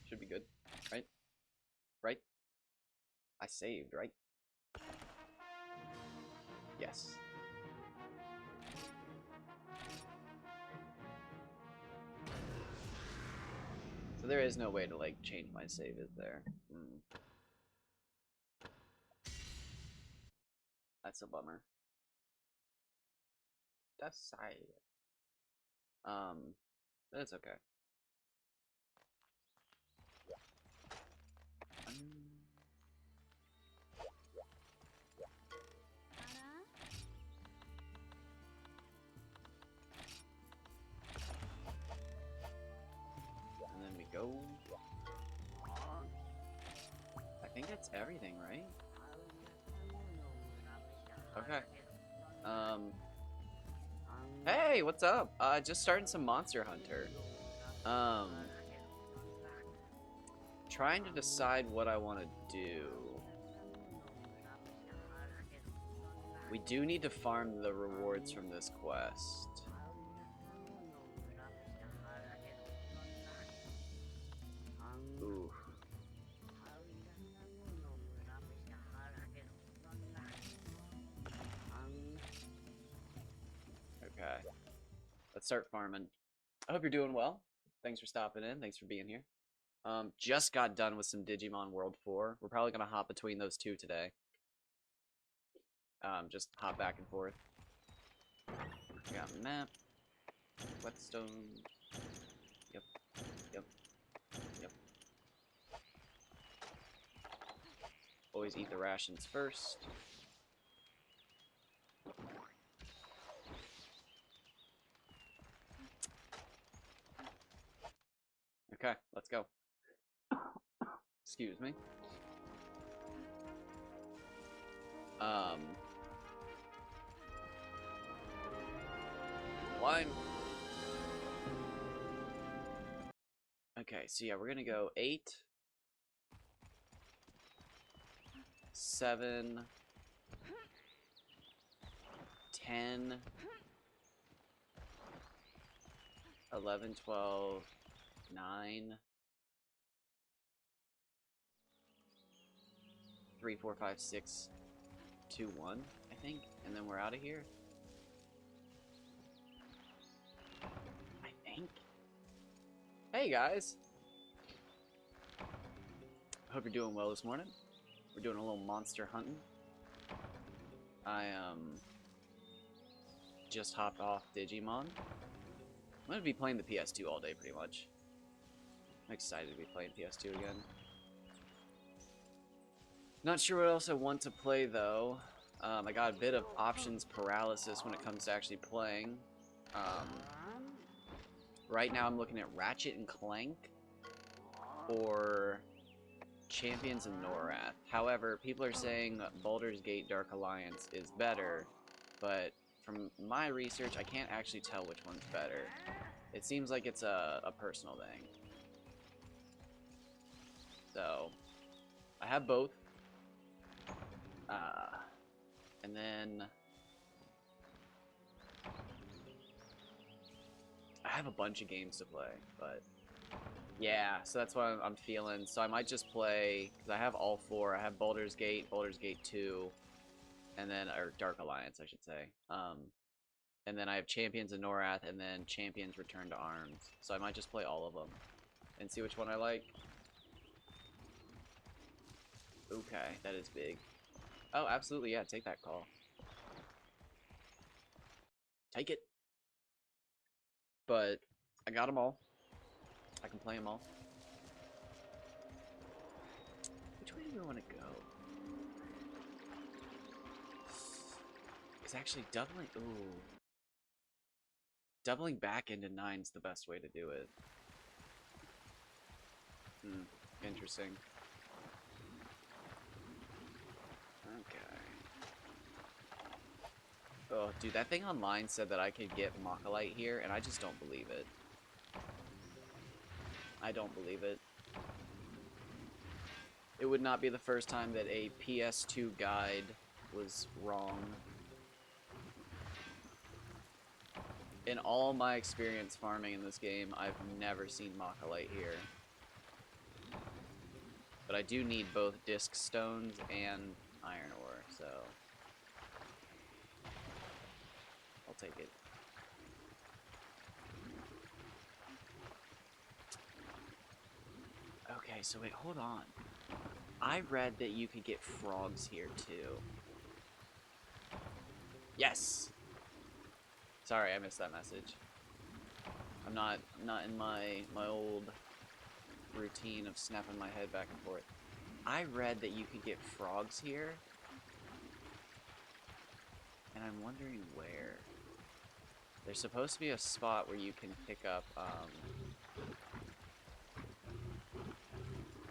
Should be good. Right? Right? I saved, right? Yes. So there is no way to, like, change my save, is there? That's a bummer. That's sad. But it's okay. And then we go. I think that's everything, right? Okay. Hey, what's up? Just starting some Monster Hunter. Trying to decide what I want to do. We do need to farm the rewards from this quest. Ooh. Okay. Let's start farming. I hope you're doing well. Thanks for stopping in. Thanks for being here. Just got done with some Digimon World 4. We're probably gonna hop between those two today. Just hop back and forth. We got map. Whetstone. Yep. Yep. Yep. Always eat the rations first. Okay, let's go. Excuse me. Line. Okay, so yeah, we're gonna go 8, 7, 10, 11, 12, 9, 3, 4, 5, 6, 2, 1, I think, and then we're out of here. I think. Hey guys! Hope you're doing well this morning. We're doing a little monster hunting. I just hopped off Digimon. I'm gonna be playing the PS2 all day pretty much. I'm excited to be playing PS2 again. Not sure what else I want to play though. I got a bit of options paralysis when it comes to actually playing. Right now I'm looking at Ratchet and Clank or Champions of Norath. However, people are saying Baldur's Gate Dark Alliance is better, but from my research, I can't actually tell which one's better. It seems like it's a personal thing. So, I have both. And then I have a bunch of games to play, but yeah, so that's what I'm feeling. So I might just play, because I have all 4. I have Baldur's Gate, Baldur's Gate 2, and then, or Dark Alliance, I should say. And then I have Champions of Norath, and then Champions Return to Arms. So I might just play all of them and see which one I like. Okay, that is big. Oh, absolutely, yeah, take that call. Take it. But I got them all. I can play them all. Which way do we want to go? It's actually doubling. Ooh. Doubling back into 9's the best way to do it. Interesting. Okay. Oh, dude, that thing online said that I could get Mocholite here, and I just don't believe it. I don't believe it. It would not be the first time that a PS2 guide was wrong. In all my experience farming in this game, I've never seen Mocholite here. But I do need both disc stones and iron ore, so I'll take it. Okay, so wait, hold on. I read that you could get frogs here too. Yes! Sorry, I missed that message. I'm not in my old routine of snapping my head back and forth. I read that you could get frogs here, and I'm wondering where. There's supposed to be a spot where you can pick up,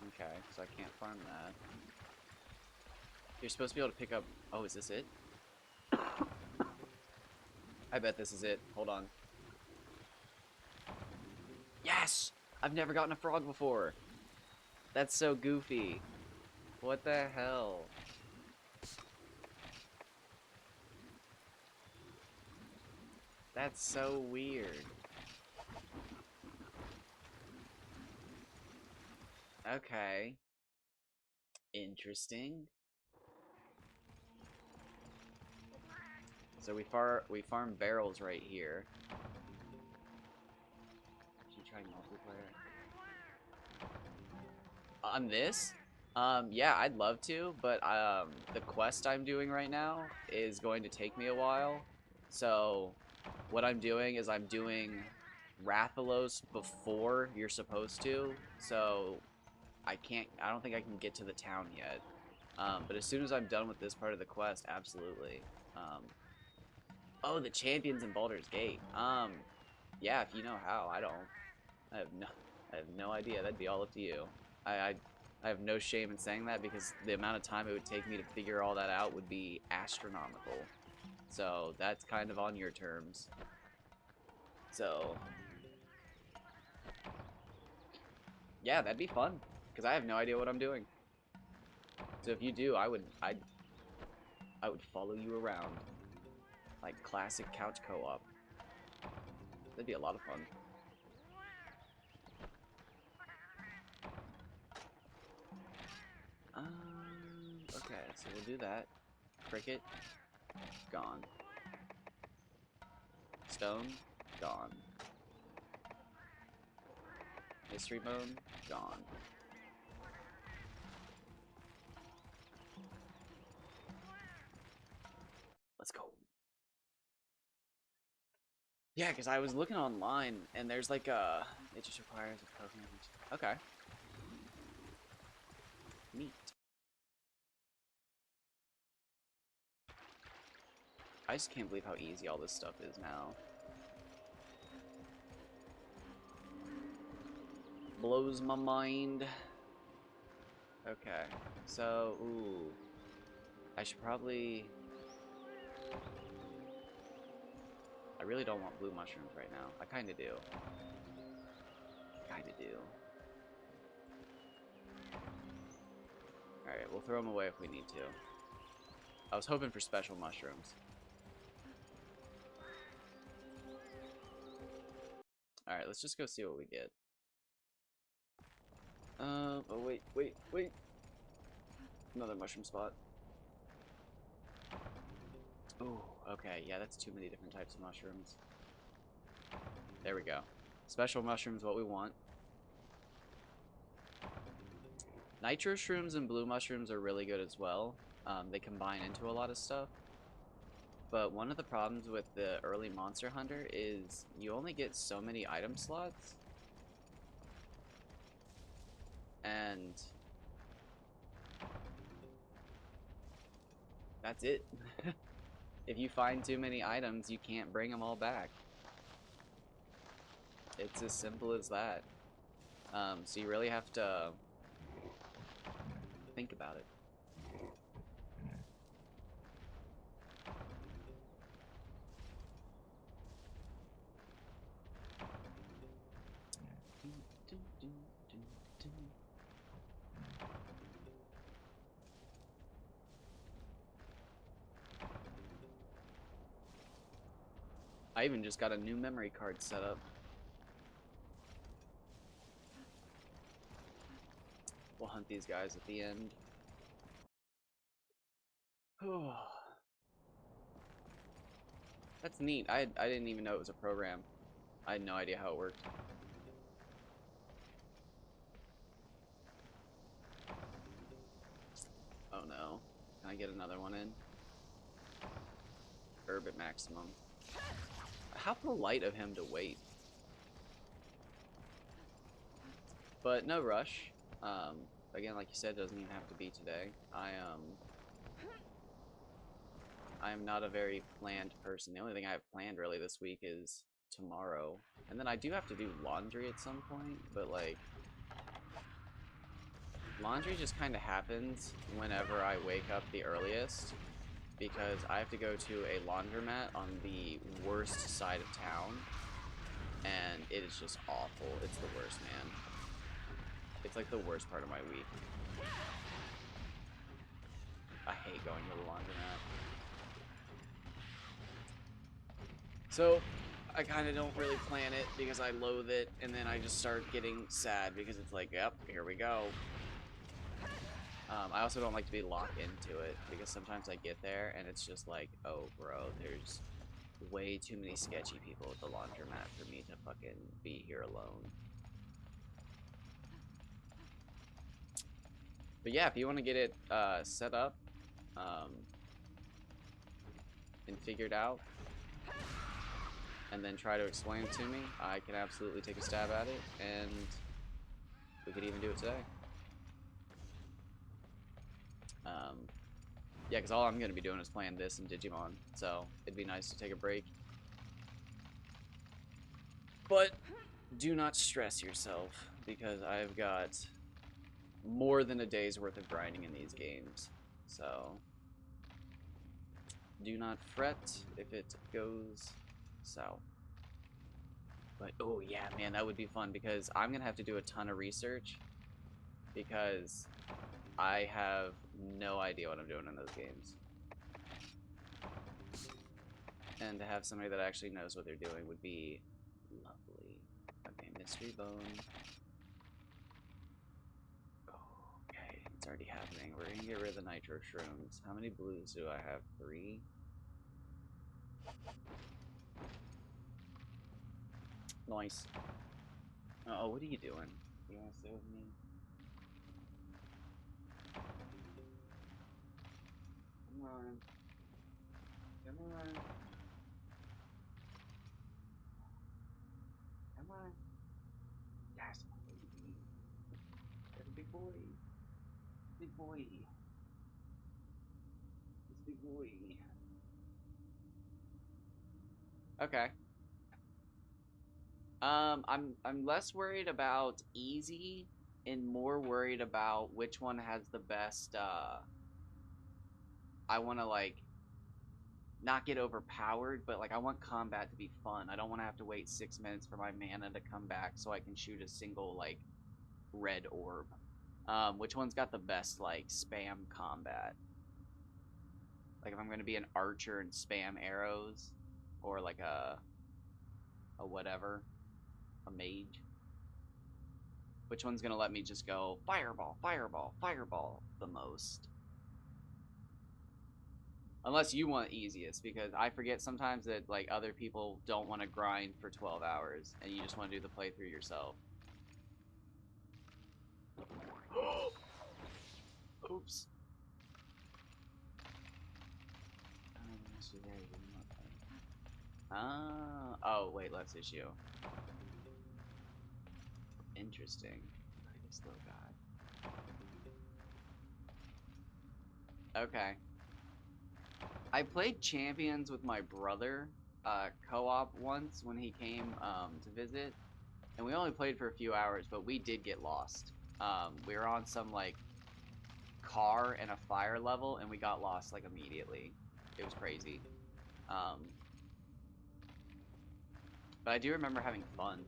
okay, so I can't farm that. You're supposed to be able to pick up, oh, is this it? I bet this is it. Hold on. Yes! I've never gotten a frog before. That's so goofy. What the hell? That's so weird. Okay. Interesting. So we farm barrels right here. Should you try multiplayer? On this? Yeah, I'd love to, but the quest I'm doing right now is going to take me a while. So what I'm doing is I'm doing Rathalos before you're supposed to. So I don't think I can get to the town yet. But as soon as I'm done with this part of the quest, absolutely. Oh, the champions in Baldur's Gate. Yeah, if you know how, I don't. I have no idea. That'd be all up to you. I have no shame in saying that because the amount of time it would take me to figure all that out would be astronomical. So that's kind of on your terms. So yeah, that'd be fun because I have no idea what I'm doing. So if you do, I would follow you around like classic couch co-op. That'd be a lot of fun. Okay, so we'll do that. Cricket, gone. Stone, gone. Mystery bone, gone. Let's go. Yeah, because I was looking online, and there's like a... It just requires a programmed... Okay. Neat. I just can't believe how easy all this stuff is now. Blows my mind. Okay. So, ooh. I should probably... I really don't want blue mushrooms right now. I kind of do. Kind of do. Alright, we'll throw them away if we need to. I was hoping for special mushrooms. Alright, let's just go see what we get. Oh, wait. Another mushroom spot. Oh, okay. Yeah, that's too many different types of mushrooms. There we go. Special mushrooms, what we want. Nitro shrooms and blue mushrooms are really good as well. They combine into a lot of stuff. But one of the problems with the early Monster Hunter is you only get so many item slots. And that's it. If you find too many items, you can't bring them all back. It's as simple as that. So you really have to think about it. I even just got a new memory card set up. We'll hunt these guys at the end. That's neat. I didn't even know it was a program. I had no idea how it worked. Oh no. Can I get another one in? Herb at maximum. How polite of him to wait. But no rush. Again, like you said, doesn't even have to be today. I am not a very planned person. The only thing I have planned really this week is tomorrow. And then I do have to do laundry at some point, but like laundry just kind of happens whenever I wake up the earliest because I have to go to a laundromat on the worst side of town and it is just awful. It's the worst, man. It's like the worst part of my week. I hate going to the laundromat. So, I kind of don't really plan it because I loathe it, and then I just start getting sad because it's like, yep, here we go. I also don't like to be locked into it because sometimes I get there and it's just like, oh, bro, there's way too many sketchy people at the laundromat for me to fucking be here alone. But yeah, if you want to get it set up and figured out, and then try to explain it to me, I can absolutely take a stab at it, and we could even do it today. Yeah, because all I'm going to be doing is playing this and Digimon, so it'd be nice to take a break. But do not stress yourself, because I've got more than a day's worth of grinding in these games, so do not fret if it goes south. But, oh yeah, man, that would be fun, because I'm going to have to do a ton of research, because I have no idea what I'm doing in those games. And to have somebody that actually knows what they're doing would be lovely. Okay, mystery bone. Okay, it's already happening. We're gonna get rid of the nitro shrooms. How many blues do I have? 3? Nice. Oh, what are you doing? You wanna stay with me? Come on. Come on. Come on. Yes, baby. That's a big boy. Big boy. It's big boy. Okay. I'm less worried about easy and more worried about which one has the best I want to like not get overpowered, but like I want combat to be fun. I don't want to have to wait 6 minutes for my mana to come back so I can shoot a single like red orb. Which one's got the best like spam combat? Like if I'm going to be an archer and spam arrows or like a whatever, a mage. Which one's going to let me just go fireball, fireball, fireball the most? Unless you want easiest, because I forget sometimes that like other people don't want to grind for 12 hours and you just want to do the playthrough yourself. Oops. Oh, wait, less issue. Interesting. Play this little guy. Okay. I played Champions with my brother co-op once when he came to visit, and we only played for a few hours, but we did get lost. We were on some like car and a fire level, and we got lost like immediately. It was crazy. But I do remember having fun.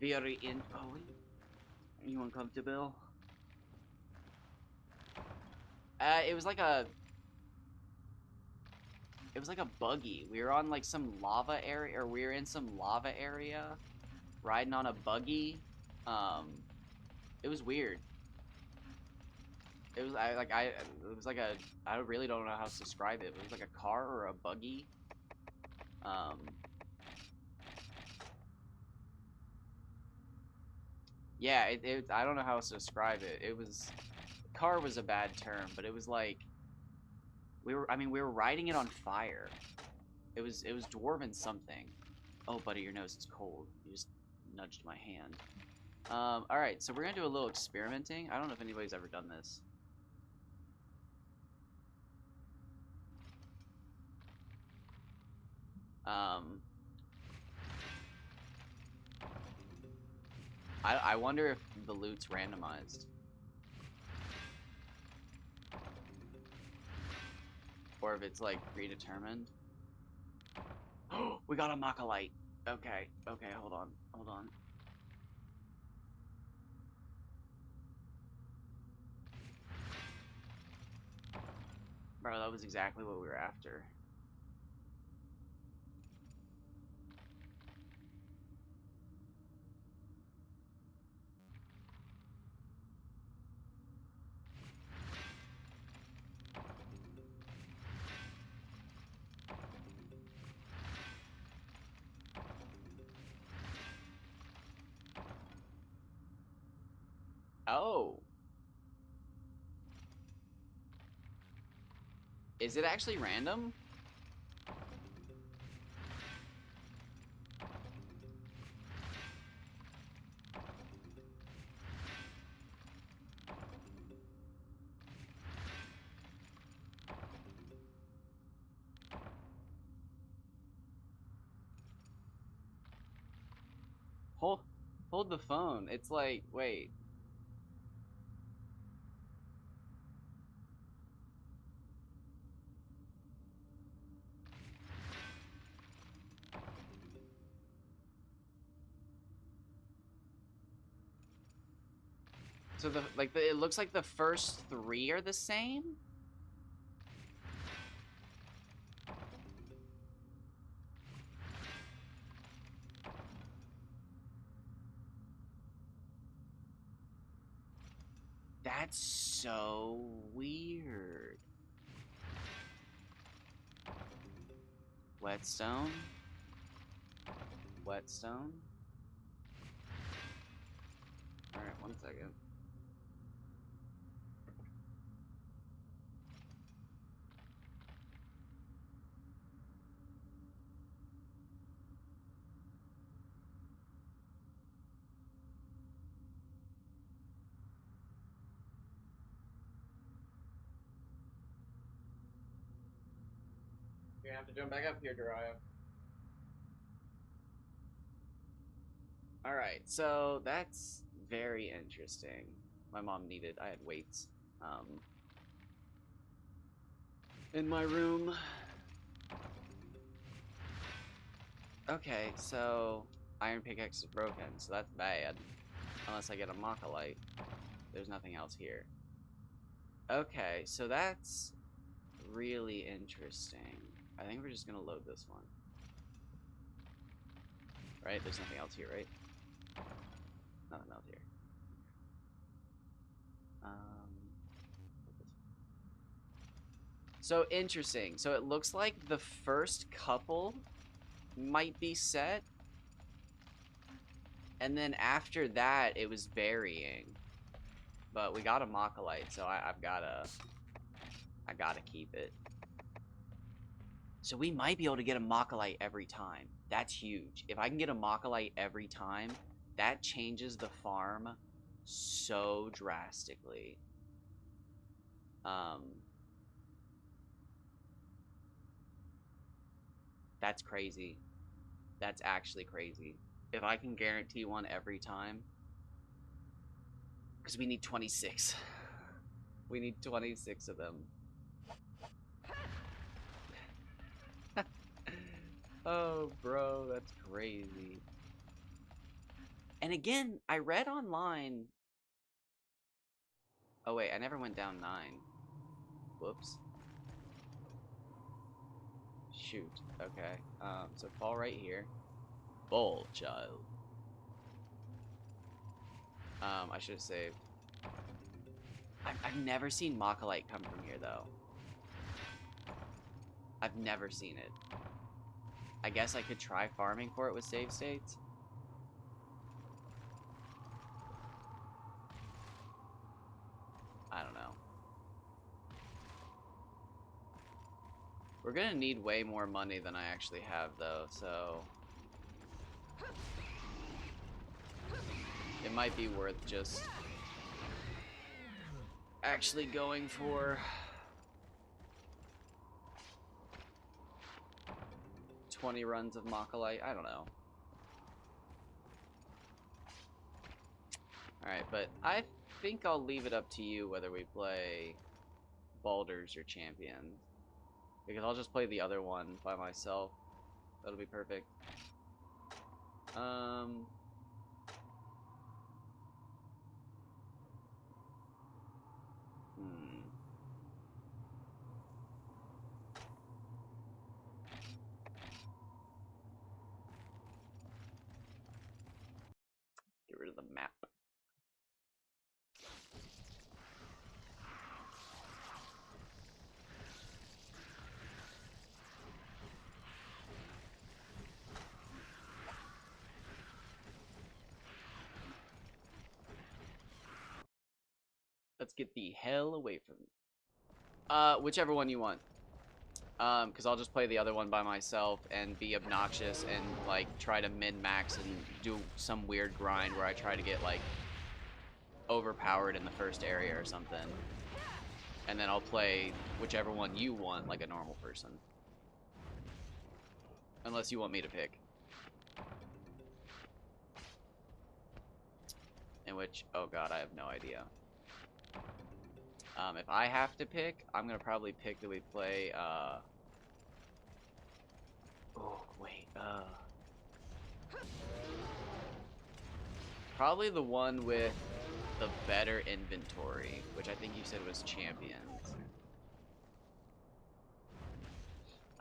Very in. Oh, wait. Are you uncomfortable? It was like a. It was like a buggy. We were on like some lava area, or we were in some lava area, riding on a buggy, Um, it was weird. It was it was like a, I really don't know how to describe it. It was like a car or a buggy. Um, yeah, I don't know how else to describe it. It was, car was a bad term, but it was like I mean we were riding it on fire. It was dwarven something. Oh, buddy, your nose is cold. You just nudged my hand. All right, so we're gonna do a little experimenting. I don't know if anybody's ever done this. Um, I wonder if the loot's randomized. Or if it's like predetermined. Oh, we got a Machalight. Okay, okay, hold on, hold on. Bro, that was exactly what we were after. Oh. Is it actually random? Hold, hold the phone. It's like, wait. So it looks like the first three are the same? That's so weird. Whetstone? Whetstone? Alright, one second. You're gonna have to jump back up here, Jiraiya. Alright, so that's very interesting. My mom needed, I had weights. In my room. Okay, so iron pickaxe is broken, so that's bad. Unless I get a Machalight. There's nothing else here. Okay, so that's really interesting. I think we're just gonna load this one. Right? There's nothing else here, right? Nothing else here. So interesting. So it looks like the first couple might be set. And then after that, it was varying. But we got a Machalight, so I gotta keep it. So we might be able to get a Machalight every time. That's huge. If I can get a Machalight every time, that changes the farm so drastically. That's crazy. That's actually crazy. If I can guarantee one every time, because we need 26. We need 26 of them. Oh, bro, that's crazy. And again, I read online. Oh, wait, I never went down 9. Whoops. Shoot. Okay. So fall right here. Ball child. I should have saved. I've never seen Machalight come from here, though. I've never seen it. I guess I could try farming for it with save states. I don't know. We're gonna need way more money than I actually have, though, so... it might be worth just... actually going for... 20 runs of Machalight. I don't know. Alright, but I think I'll leave it up to you whether we play Baldurs or Champions. Because I'll just play the other one by myself. That'll be perfect. Get rid of the map. Let's get the hell away from whichever one you want. Because I'll just play the other one by myself and be obnoxious and, like, try to min-max and do some weird grind where I try to get, like, overpowered in the first area or something. And then I'll play whichever one you want, like a normal person. Unless you want me to pick. In which, oh god, I have no idea. If I have to pick, I'm gonna probably pick that we play, oh, wait, probably the one with the better inventory, which I think you said was Champions.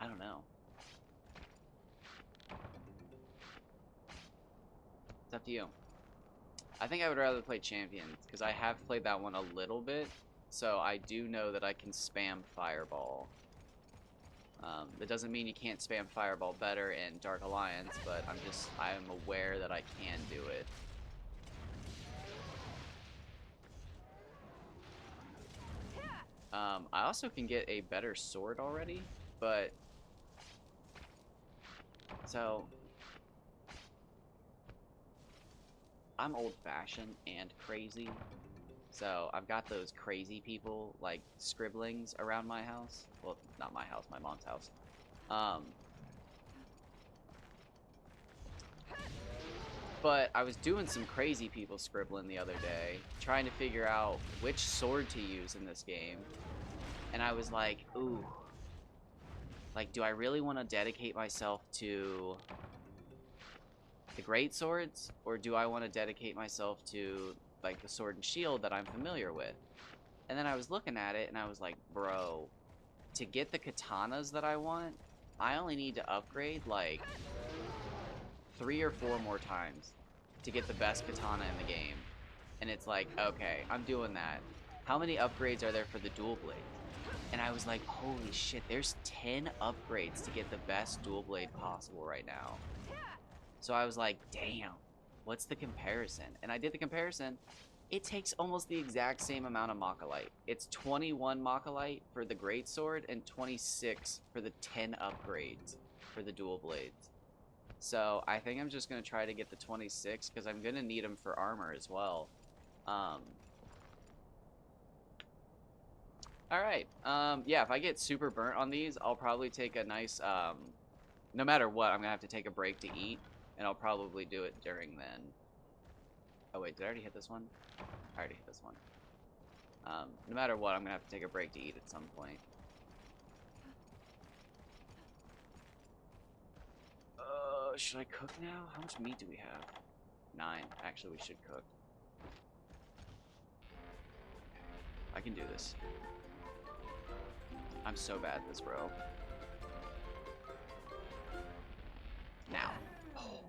I don't know. It's up to you. I think I would rather play Champions, because I have played that one a little bit, so I do know that I can spam Fireball. That doesn't mean you can't spam Fireball better in Dark Alliance, but I am aware that I can do it. I also can get a better sword already, but... so... I'm old-fashioned and crazy, so I've got those crazy people, like, scribblings around my house. Well, not my house, my mom's house. But I was doing some crazy people scribbling the other day, trying to figure out which sword to use in this game. And I was like, ooh. Like, do I really want to dedicate myself to the great swords? Or do I want to dedicate myself to, like, the sword and shield that I'm familiar with? And then I was looking at it, and I was like, bro, to get the katanas that I want, I only need to upgrade, like, 3 or 4 more times to get the best katana in the game. And it's like, okay, I'm doing that. How many upgrades are there for the dual blade? And I was like, holy shit, there's 10 upgrades to get the best dual blade possible right now. So I was like, damn, what's the comparison? And I did the comparison. It takes almost the exact same amount of Machalight. It's 21 Machalight for the great sword and 26 for the 10 upgrades for the dual blades. So I think I'm just going to try to get the 26 because I'm going to need them for armor as well. Alright, yeah, if I get super burnt on these, I'll probably take a nice, no matter what, I'm gonna have to take a break to eat, and I'll probably do it during then. Oh wait, did I already hit this one? I already hit this one. No matter what, I'm gonna have to take a break to eat at some point. Should I cook now? How much meat do we have? 9. Actually, we should cook. I can do this. I'm so bad at this, bro. Now. Oh.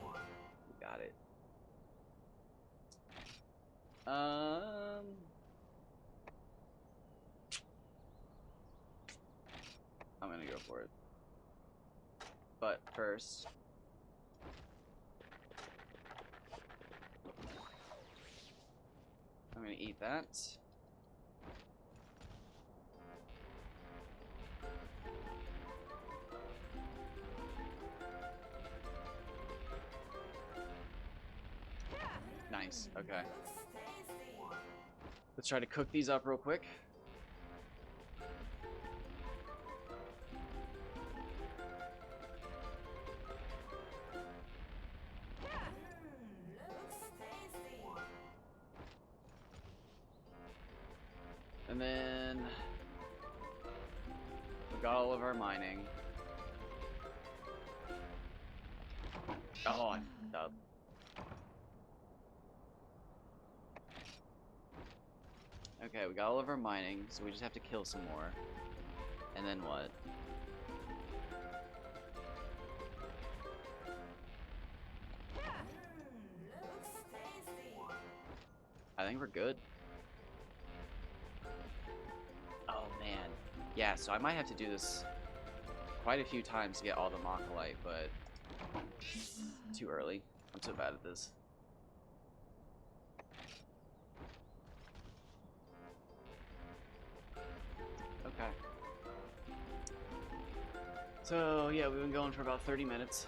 We got it. I'm gonna go for it. But first, I'm gonna eat that. Nice. Okay. Let's try to cook these up real quick. And then we got all of our mining. Oh, I fucked up. Okay, we got all of our mining, so we just have to kill some more. And then what? I think we're good. Oh man. Yeah, so I might have to do this quite a few times to get all the Mocholite, but too early. I'm so bad at this. Okay. So yeah, we've been going for about 30 minutes.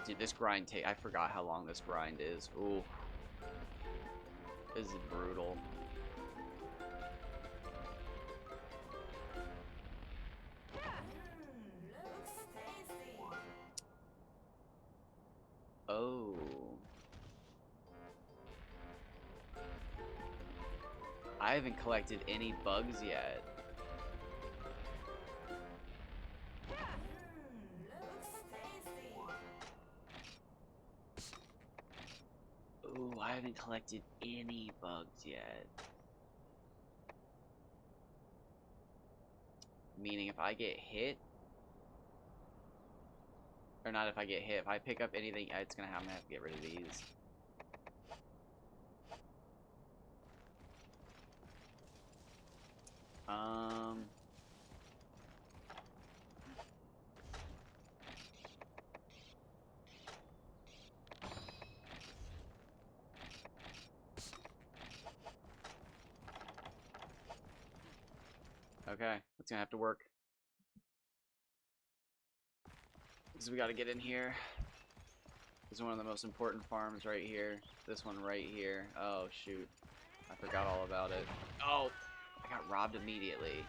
Dude, this grind I forgot how long this grind is. Ooh. This is brutal. Oh. I haven't collected any bugs yet. Ooh, I haven't collected any bugs yet. Meaning if I get hit, or not if I get hit, if I pick up anything, I'm gonna have to get rid of these. Okay, that's gonna have to work. Because we gotta get in here. This is one of the most important farms right here. This one right here. Oh, shoot. I forgot all about it. Oh, I got robbed immediately.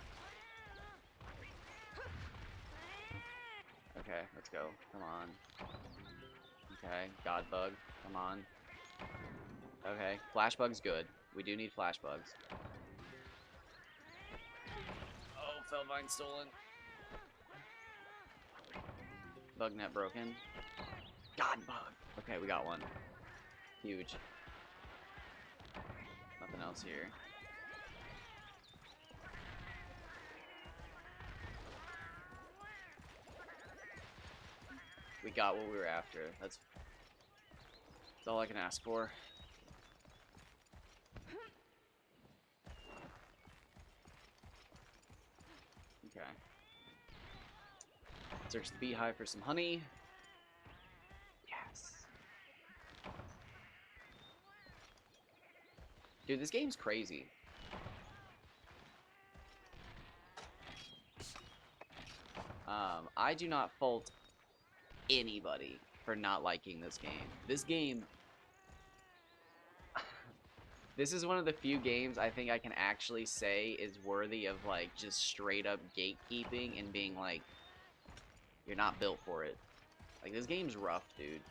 Okay, let's go. Come on. Okay, God bug. Come on. Okay, flash bug's good. We do need flash bugs. Oh, Felvine stolen. Bug net broken. God bug. Okay, we got one. Huge. Nothing else here. We got what we were after. That's all I can ask for. Okay. Search the beehive for some honey. Yes. Dude, this game's crazy. I do not fault anybody for not liking this game. This game... This is one of the few games I think I can actually say is worthy of, like, just straight up gatekeeping and being like, you're not built for it. Like, this game's rough, dude.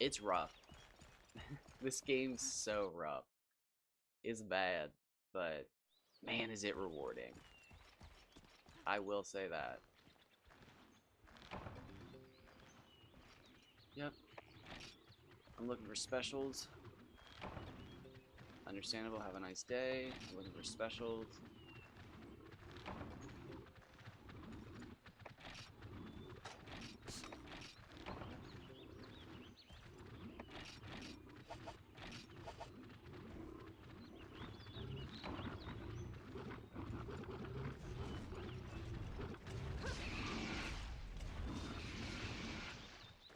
It's rough. This game's so rough. It's bad, but man, is it rewarding. I will say that. Yep. I'm looking for specials. Understandable, have a nice day. I'm looking for specials.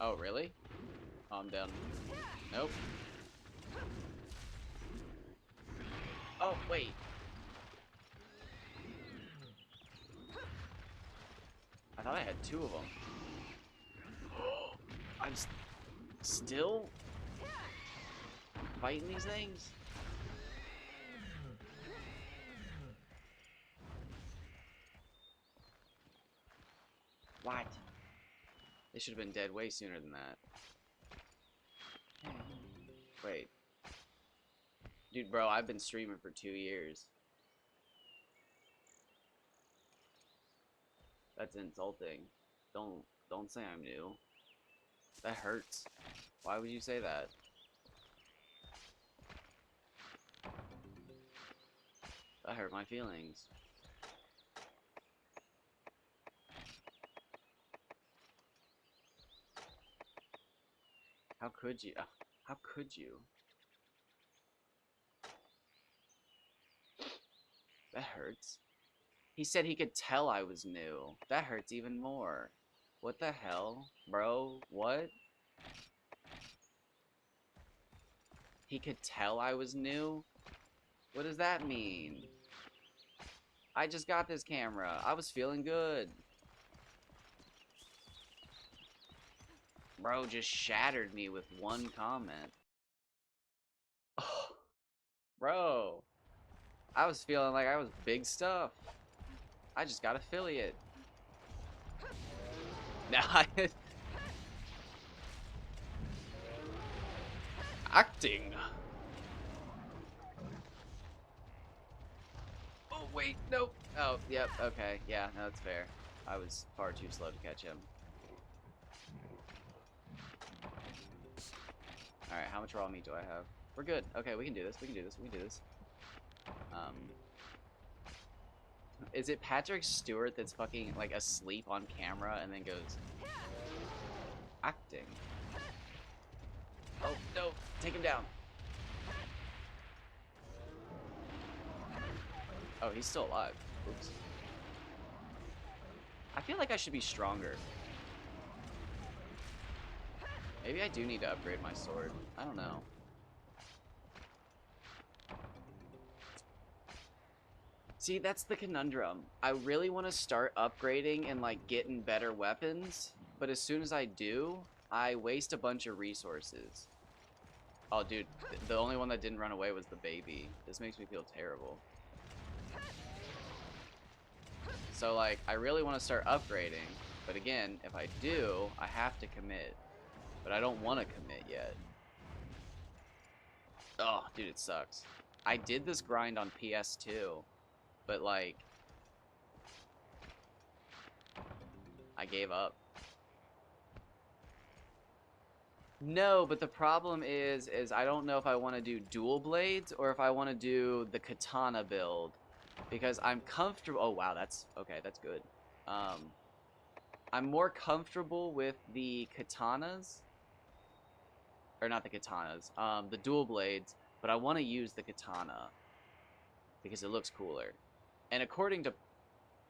Oh, really? Oh, I'm down. Nope. Oh, wait. I thought I had 2 of them. I'm still fighting these things? What? They should have been dead way sooner than that. Wait. Dude, bro, I've been streaming for 2 years. That's insulting. Don't say I'm new. That hurts. Why would you say that? That hurt my feelings. How could you? How could you? That hurts. He said he could tell I was new. That hurts even more. What the hell? Bro, what? He could tell I was new? What does that mean? I just got this camera. I was feeling good. Bro just shattered me with one comment. Oh, bro. I was feeling like I was big stuff. I just got affiliate. Now acting. Oh wait, nope. Oh, yep, okay. Yeah, no, that's fair. I was far too slow to catch him. Alright, how much raw meat do I have? We're good. Okay, we can do this. We can do this. We can do this. Is it Patrick Stewart that's fucking like asleep on camera and then goes acting? Oh no, take him down. Oh, he's still alive. Oops. I feel like I should be stronger. Maybe I do need to upgrade my sword. I don't know. See, that's the conundrum. I really want to start upgrading and like getting better weapons, but as soon as I do, I waste a bunch of resources. Oh, dude, the only one that didn't run away was the baby. This makes me feel terrible. So, like, I really want to start upgrading, but again, if I do, I have to commit. But I don't want to commit yet. Oh, dude, it sucks. I did this grind on PS2, but, like, I gave up. No, but the problem is I don't know if I want to do dual blades or if I want to do the katana build. Because I'm comfortable. Oh, wow, that's okay. That's good. I'm more comfortable with the katanas. Or not the katanas. The dual blades. But I want to use the katana. Because it looks cooler. And according to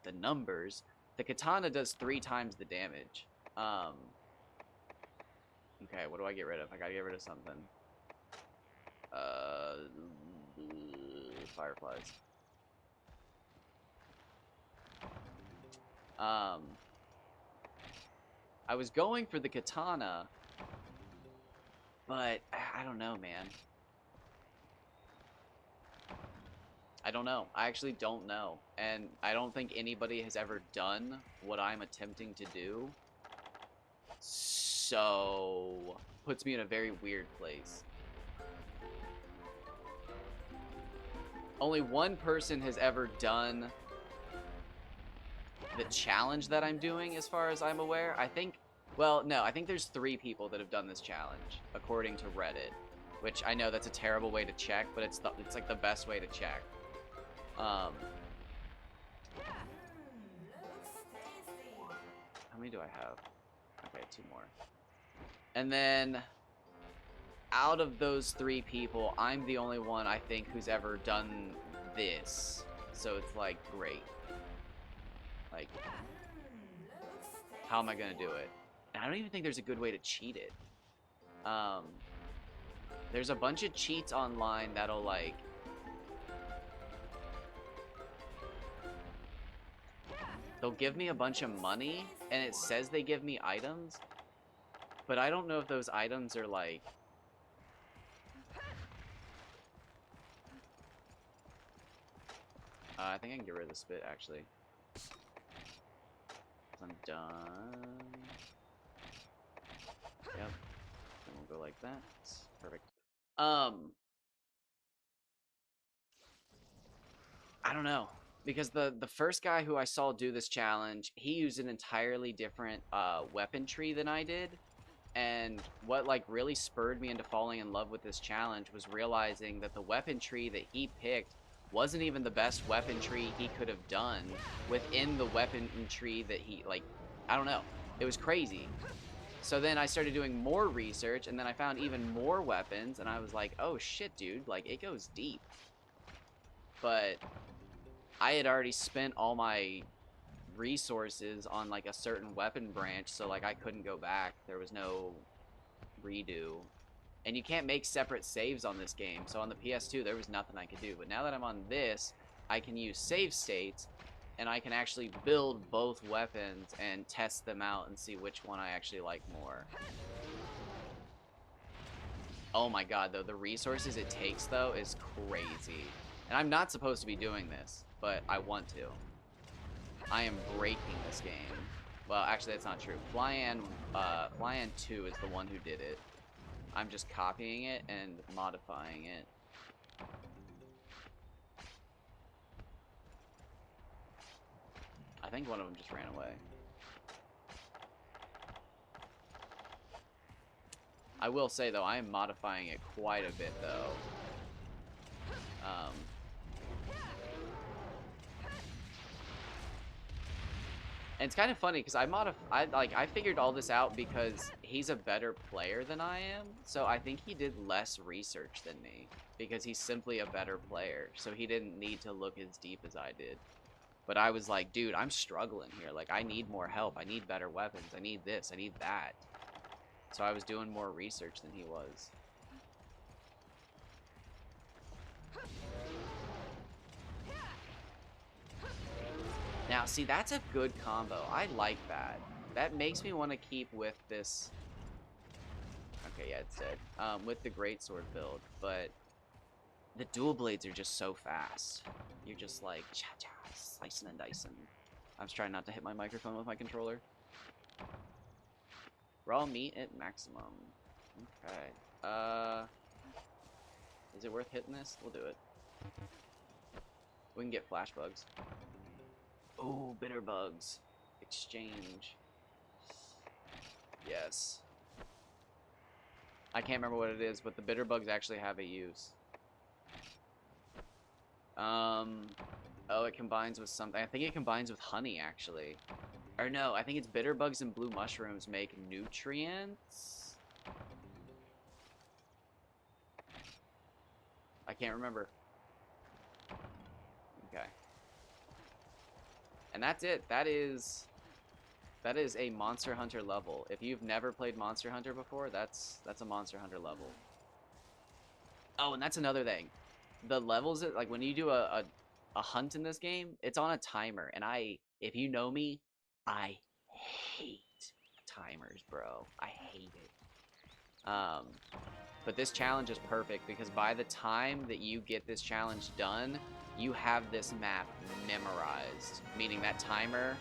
the numbers, the katana does 3 times the damage. Okay, what do I get rid of? I gotta get rid of something. Fireflies. I was going for the katana, but I don't know, man. I don't know. I actually don't know. And I don't think anybody has ever done what I'm attempting to do. So, puts me in a very weird place. Only one person has ever done the challenge that I'm doing, as far as I'm aware. I think, well, no, I think there's 3 people that have done this challenge, according to Reddit. Which, I know that's a terrible way to check, but it's like the best way to check. How many do I have? Okay, 2 more. And then, out of those 3 people, I'm the only one, I think, who's ever done this. So it's like, great. Like, how am I gonna do it? I don't even think there's a good way to cheat it. There's a bunch of cheats online that'll like... They'll give me a bunch of money, and it says they give me items, but I don't know if those items are like... I think I can get rid of the spit, actually. I'm done. Yep. Then we'll go like that. Perfect. I don't know. Because the first guy who I saw do this challenge, he used an entirely different weapon tree than I did. And what like really spurred me into falling in love with this challenge was realizing that the weapon tree that he picked wasn't even the best weapon tree he could have done within the weapon tree that he, like, I don't know. It was crazy. So then I started doing more research, and then I found even more weapons, and I was like, oh shit, dude, like, it goes deep. But I had already spent all my resources on, like, a certain weapon branch, so, like, I couldn't go back. There was no redo. And you can't make separate saves on this game, so on the PS2, there was nothing I could do. But now that I'm on this, I can use save states, and I can actually build both weapons and test them out and see which one I actually like more. Oh my god, though, the resources it takes, though, is crazy. And I'm not supposed to be doing this, but I want to. I am breaking this game. Well, actually, that's not true. Flyan 2 is the one who did it. I'm just copying it and modifying it. I think one of them just ran away. I will say, though, I am modifying it quite a bit, though. And it's kind of funny because I figured all this out because he's a better player than I am. So I think he did less research than me because he's simply a better player. So he didn't need to look as deep as I did. But I was like, dude, I'm struggling here. Like, I need more help. I need better weapons. I need this. I need that. So I was doing more research than he was. Now, see, that's a good combo. I like that. That makes me want to keep with this... Okay, yeah, it's dead. With the greatsword build, but the dual blades are just so fast. You're just like, cha-cha, slicing and dicing. I'm just trying not to hit my microphone with my controller. Raw meat at maximum. Okay. Is it worth hitting this? We'll do it. We can get flash bugs. Oh, bitter bugs. Exchange. Yes. I can't remember what it is, but the bitter bugs actually have a use. Oh, it combines with something. I think it combines with honey, actually. Or no, I think it's bitter bugs and blue mushrooms make nutrients? I can't remember. Okay. And that's it. That is a Monster Hunter level. If you've never played Monster Hunter before, that's a Monster Hunter level. Oh, and that's another thing. The levels, like when you do a hunt in this game, it's on a timer. And if you know me, I hate timers, bro. I hate it. But this challenge is perfect because by the time that you get this challenge done, you have this map memorized. Meaning that timer,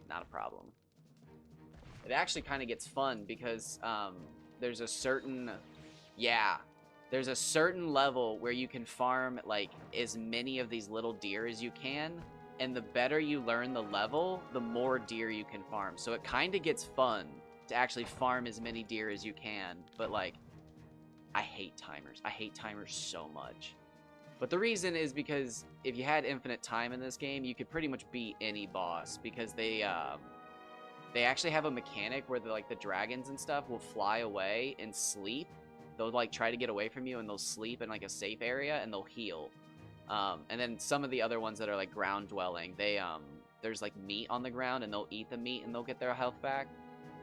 not a problem. It actually kind of gets fun because there's a certain... Yeah. There's a certain level where you can farm, like, as many of these little deer as you can. And the better you learn the level, the more deer you can farm. So it kind of gets fun to actually farm as many deer as you can. But, like, I hate timers. I hate timers so much. But the reason is because if you had infinite time in this game, you could pretty much beat any boss. Because they actually have a mechanic where the dragons and stuff will fly away and sleep. They'll like try to get away from you and they'll sleep in like a safe area and they'll heal. And then some of the other ones that are like ground dwelling, there's like meat on the ground and they'll eat the meat and they'll get their health back.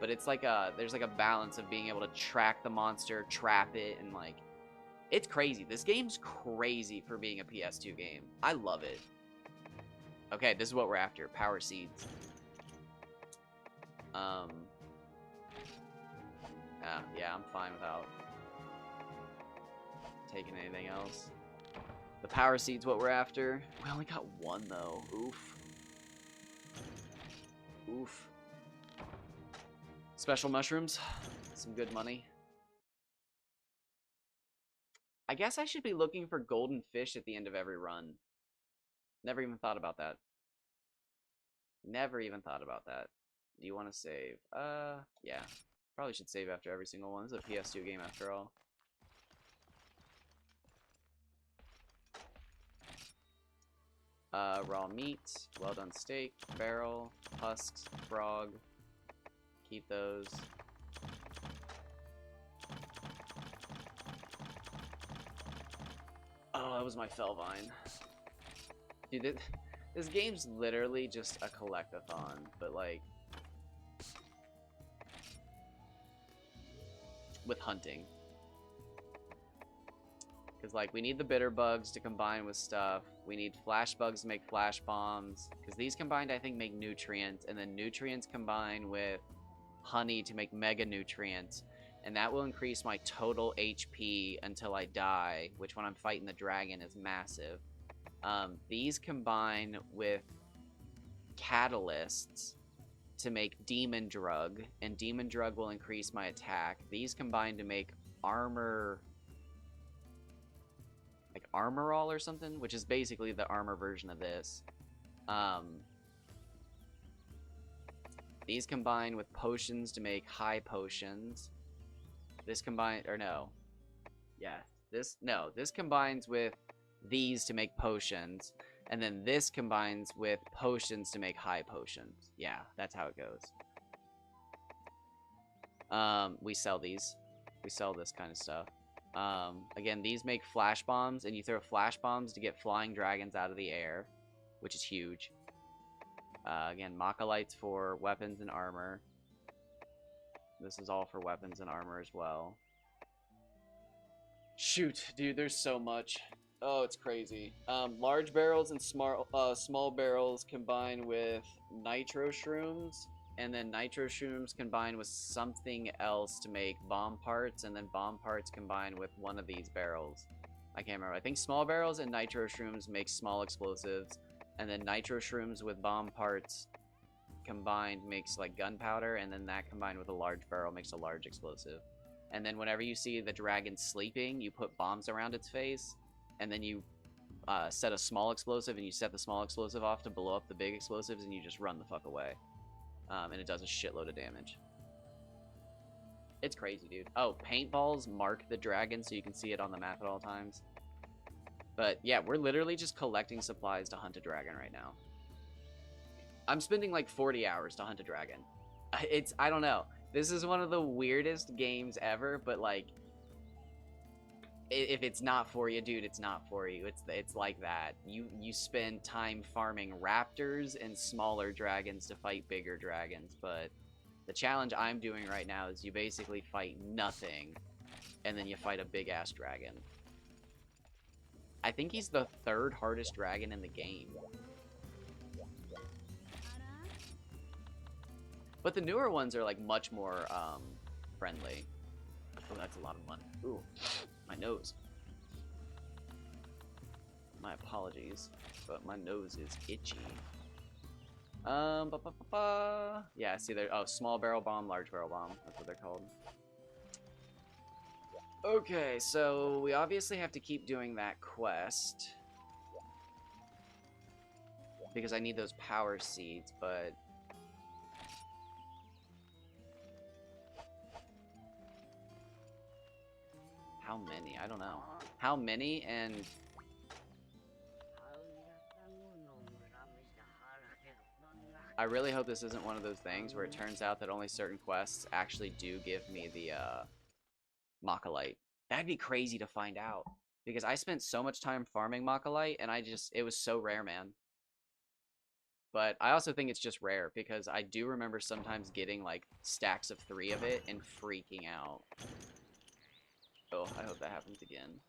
but it's like there's like a balance of being able to track the monster, trap it, and like it's crazy. This game's crazy for being a PS2 game. I love it. Okay, this is what we're after. Power seeds. Yeah, I'm fine without taking anything else. The power seed's what we're after. We only got one though. Oof. Oof. Special mushrooms. Some good money. I guess I should be looking for golden fish at the end of every run. Never even thought about that. Never even thought about that. Do you want to save? Yeah. Probably should save after every single one. This is a PS2 game after all. Raw meat, well done steak, barrel, husks, frog. Keep those. Oh, that was my Felvine. Dude, this game's literally just a collectathon, but like with hunting. Because like we need the bitter bugs to combine with stuff. We need flash bugs to make flash bombs. Because these combined I think make nutrients. And then nutrients combine with honey to make mega nutrients. And that will increase my total HP until I die. Which when I'm fighting the dragon is massive. These combine with catalysts to make demon drug. And demon drug will increase my attack. These combine to make armor... like Armorall or something, which is basically the armor version of this. These combine with potions to make high potions. This combine, or no. Yeah, this combines with these to make potions. And then this combines with potions to make high potions. Yeah, that's how it goes. We sell these. We sell this kind of stuff. Again, these make flash bombs, and you throw flash bombs to get flying dragons out of the air, which is huge. Again, Machalites for weapons and armor. This is all for weapons and armor as well. Shoot, dude, there's so much. Oh, it's crazy. Large barrels and small barrels combine with nitro shrooms. And then nitro shrooms combine with something else to make bomb parts, and then bomb parts combine with one of these barrels. I can't remember. I think small barrels and nitro shrooms make small explosives, and then nitro shrooms with bomb parts combined makes like gunpowder, and then that combined with a large barrel makes a large explosive. And then whenever you see the dragon sleeping, you put bombs around its face, and then you set a small explosive, and you set the small explosive off to blow up the big explosives, and you just run the fuck away. And it does a shitload of damage. It's crazy, dude. Oh, paintballs mark the dragon so you can see it on the map at all times. But yeah, we're literally just collecting supplies to hunt a dragon right now. I'm spending like 40 hours to hunt a dragon. I don't know. This is one of the weirdest games ever, but like, if it's not for you, dude, it's not for you. It's like that. You spend time farming raptors and smaller dragons to fight bigger dragons, but the challenge I'm doing right now is you basically fight nothing, and then you fight a big-ass dragon. I think he's the third hardest dragon in the game. But the newer ones are like much more friendly. Oh, that's a lot of money. Ooh. My nose. My apologies, but my nose is itchy. Yeah, see there. Oh, small barrel bomb, large barrel bomb. That's what they're called. Okay, so we obviously have to keep doing that quest because I need those power seeds, but how many? I don't know. How many? And I really hope this isn't one of those things where it turns out that only certain quests actually do give me the Machalight. That'd be crazy to find out. Because I spent so much time farming Machalight, and it was so rare, man. But I also think it's just rare because I do remember sometimes getting like stacks of 3 of it and freaking out. Oh, I hope that happens again.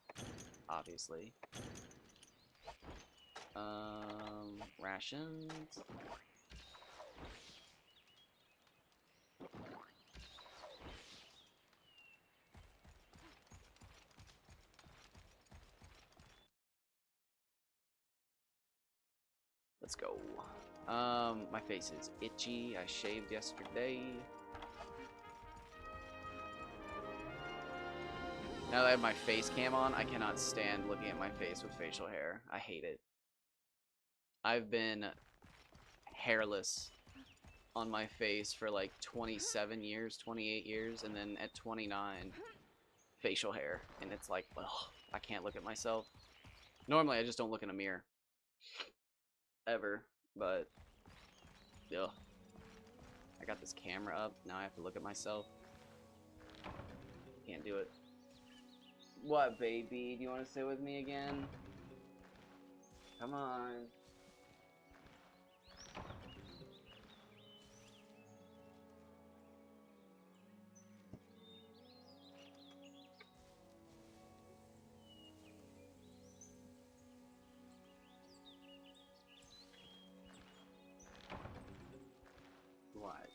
Obviously. Rations. Let's go. My face is itchy. I shaved yesterday. Now that I have my face cam on, I cannot stand looking at my face with facial hair. I hate it. I've been hairless on my face for like 27 years, 28 years, and then at 29, facial hair. And it's like, ugh, I can't look at myself. Normally, I just don't look in a mirror. Ever. But, ugh. I got this camera up. Now I have to look at myself. Can't do it. What, baby? Do you want to sit with me again? Come on. What?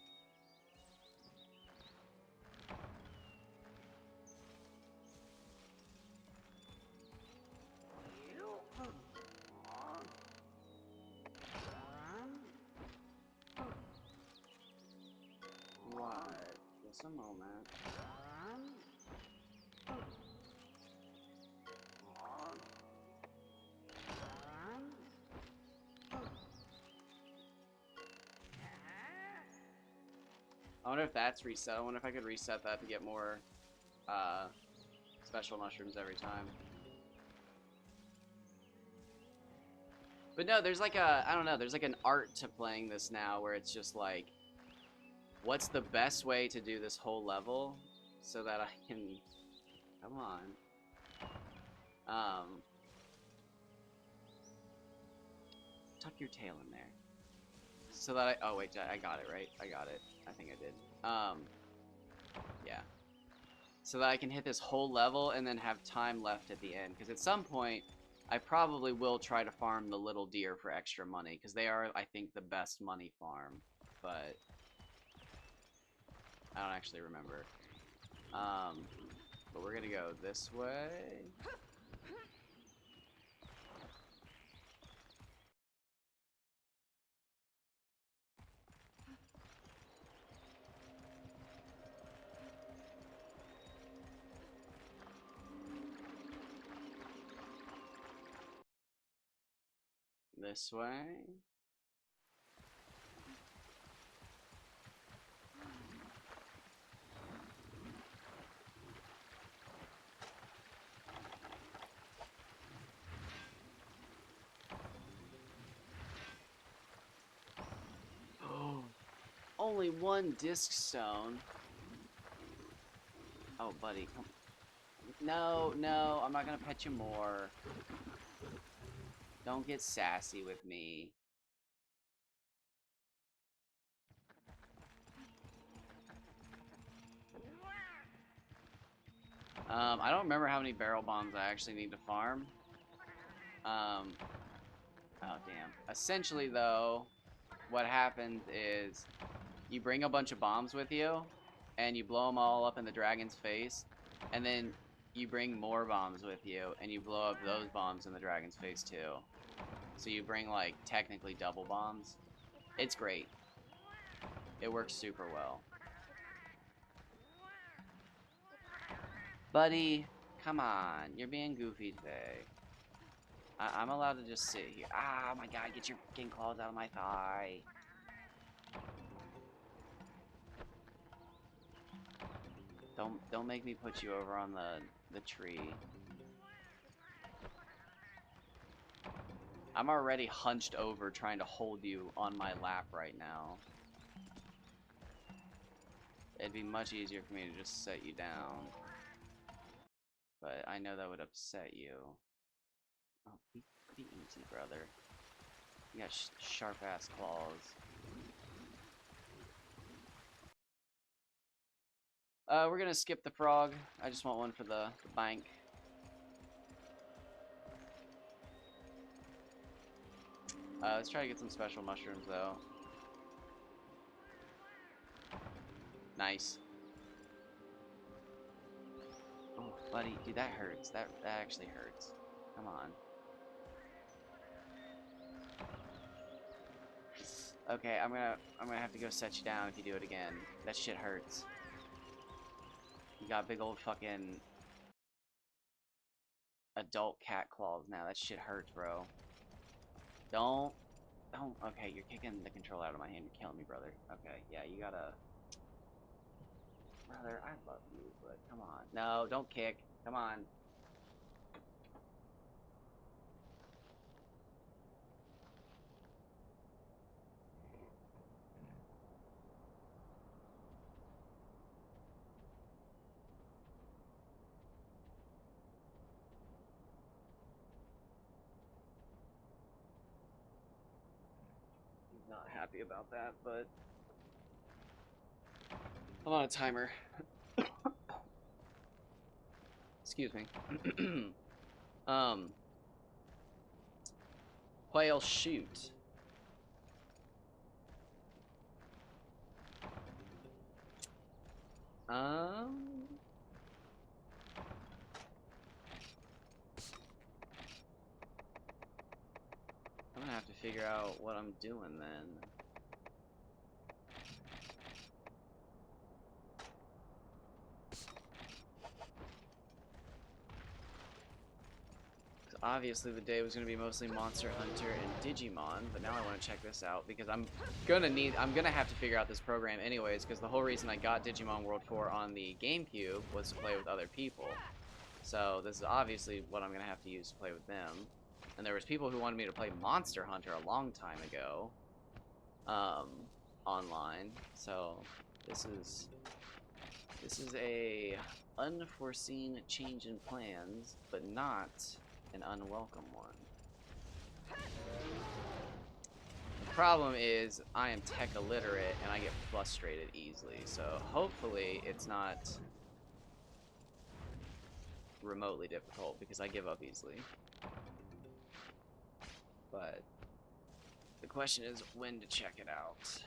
What? Just a moment. I wonder if that's reset. I wonder if I could reset that to get more special mushrooms every time. But no, there's like a, I don't know, there's like an art to playing this now where it's just like, what's the best way to do this whole level so that I can, come on. Tuck your tail in there. So that I, oh wait, I got it, right? I got it. I think I did. Yeah. So that I can hit this whole level and then have time left at the end. Because at some point, I probably will try to farm the little deer for extra money. Because they are, I think, the best money farm. But I don't actually remember. But we're going to go this way. This way. Oh, only one disc stone. Oh, buddy, come. No, no, I'm not gonna pet you more. Don't get sassy with me. I don't remember how many barrel bombs I actually need to farm. Oh, damn. Essentially, though, what happens is you bring a bunch of bombs with you, and you blow them all up in the dragon's face, and then you bring more bombs with you, and you blow up those bombs in the dragon's face, too. So you bring, like, technically double bombs. It's great. It works super well. Buddy, come on. You're being goofy today. I'm allowed to just sit here. Ah, oh my god, get your fucking claws out of my thigh. Don't make me put you over on the tree. I'm already hunched over trying to hold you on my lap right now. It'd be much easier for me to just set you down. But I know that would upset you. Oh, be easy, brother. You got sharp ass claws. We're gonna skip the frog. I just want one for the bank. Let's try to get some special mushrooms though. Nice. Oh, buddy, dude, that hurts. That actually hurts. Come on. Okay, I'm gonna have to go set you down if you do it again. That shit hurts. You got big old fucking adult cat claws now. That shit hurts, bro. Don't. Okay, you're kicking the controller out of my hand. You're killing me, brother. Okay, yeah, you gotta. Brother, I love you, but come on. No, don't kick. Come on. Not happy about that, but I'm on a timer. Excuse me. Whale shoot. I'm gonna have to figure out what I'm doing then. Obviously the day was going to be mostly Monster Hunter and Digimon, but now I want to check this out because I'm gonna have to figure out this program anyways, because the whole reason I got Digimon World 4 on the GameCube was to play with other people. So this is obviously what I'm gonna have to use to play with them. And there was people who wanted me to play Monster Hunter a long time ago, online. So this is a unforeseen change in plans, but not an unwelcome one. The problem is I am tech illiterate and I get frustrated easily, so hopefully it's not remotely difficult because I give up easily. But the question is when to check it out.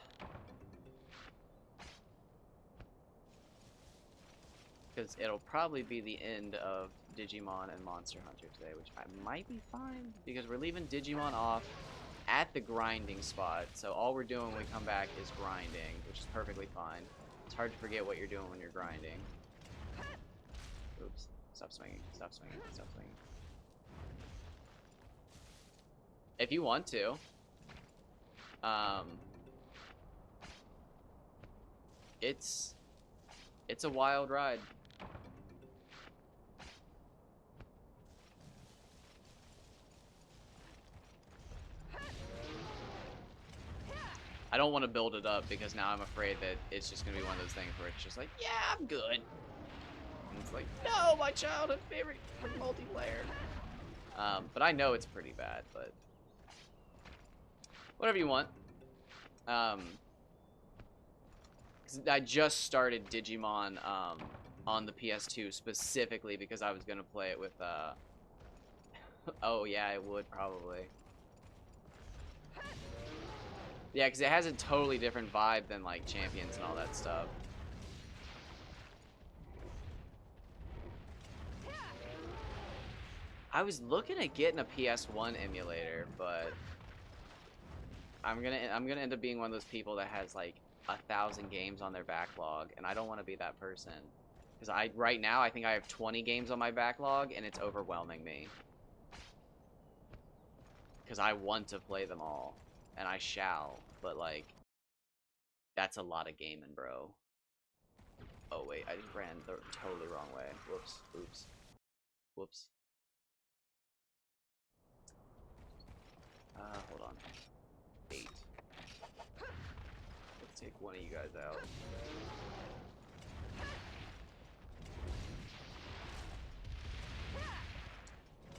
Because it'll probably be the end of Digimon and Monster Hunter today, which I might be fine, because we're leaving Digimon off at the grinding spot, so all we're doing when we come back is grinding, which is perfectly fine. It's hard to forget what you're doing when you're grinding. Oops. Stop swinging. Stop swinging. Stop swinging. If you want to. It's a wild ride. I don't want to build it up because now I'm afraid that it's just going to be one of those things where it's just like, yeah, I'm good. And it's like, no, my childhood favorite multiplayer. But I know it's pretty bad, but whatever you want. I just started Digimon on the PS2 specifically because I was going to play it with, oh yeah, it would probably. Yeah, because it has a totally different vibe than, like, Champions and all that stuff. I was looking at getting a PS1 emulator, but I'm gonna end up being one of those people that has, like, 1,000 games on their backlog, and I don't want to be that person. Because right now, I think I have 20 games on my backlog, and it's overwhelming me. Because I want to play them all, and I shall, but, like, that's a lot of gaming, bro. Oh, wait, I just ran the totally wrong way. Whoops, oops, whoops. Hold on. 8. Let's take one of you guys out.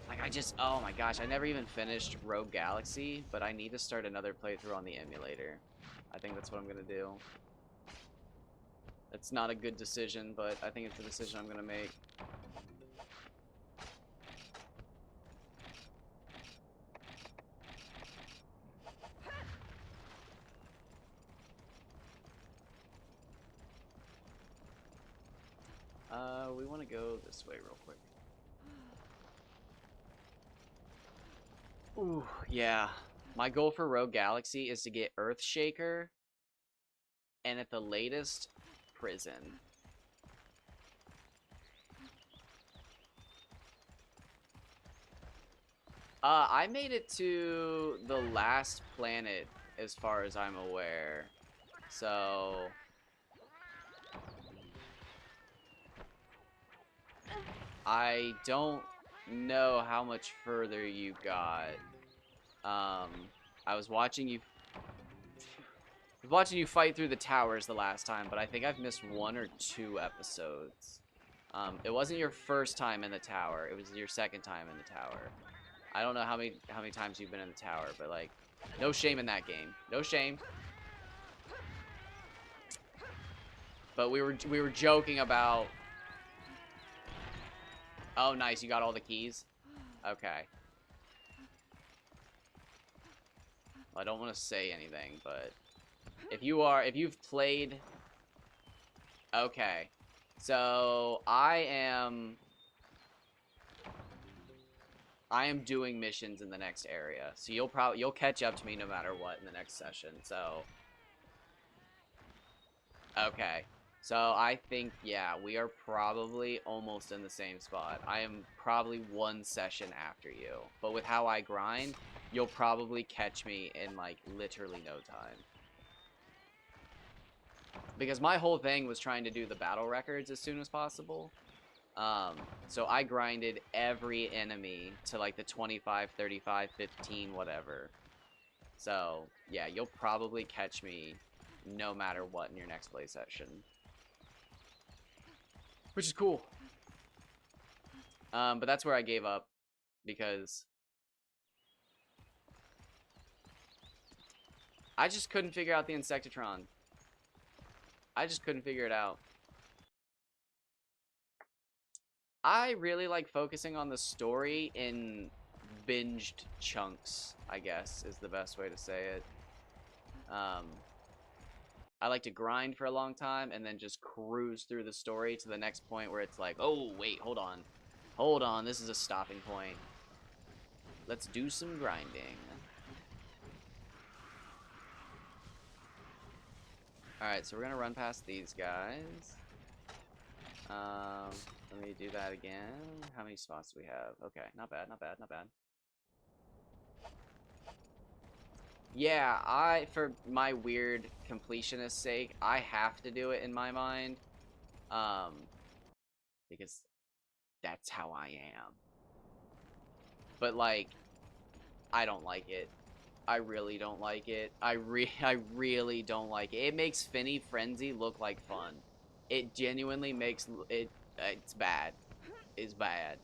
Like, oh my gosh, I never even finished Rogue Galaxy, but I need to start another playthrough on the emulator. I think that's what I'm gonna do. It's not a good decision, but I think it's a decision I'm gonna make. We want to go this way real quick. Ooh, yeah. My goal for Rogue Galaxy is to get Earthshaker, and at the latest, Prison. I made it to the last planet, as far as I'm aware. So... I don't know how much further you got. I was watching you fight through the towers the last time, but I think I've missed 1 or 2 episodes. It wasn't your first time in the tower, it was your second time in the tower. I don't know how many times you've been in the tower, but like, no shame in that game. No shame. But we were joking about... Oh, nice, you got all the keys? Okay. Well, I don't want to say anything, but if you've played... Okay. So, I am doing missions in the next area. So you'll catch up to me no matter what in the next session. So, okay. So I think, yeah, we are probably almost in the same spot. I am probably 1 session after you. But with how I grind, you'll probably catch me in, like, literally no time. Because my whole thing was trying to do the battle records as soon as possible. So I grinded every enemy to, like, the 25, 35, 15, whatever. So, yeah, you'll probably catch me no matter what in your next play session. Which is cool. But that's where I gave up, because I just couldn't figure out the Insectatron. I just couldn't figure it out. I really like focusing on the story in binged chunks, I guess, is the best way to say it. I like to grind for a long time and then just cruise through the story to the next point where it's like, oh, wait, hold on. Hold on, this is a stopping point. Let's do some grinding. Alright, so we're gonna run past these guys. Let me do that again. How many spots do we have? Okay, not bad, not bad, not bad. Yeah, for my weird completionist sake, I have to do it in my mind. Because that's how I am. But, like, I don't like it. I really don't like it. I really don't like it. It makes Finny Frenzy look like fun. It genuinely makes it... It's bad. It's bad.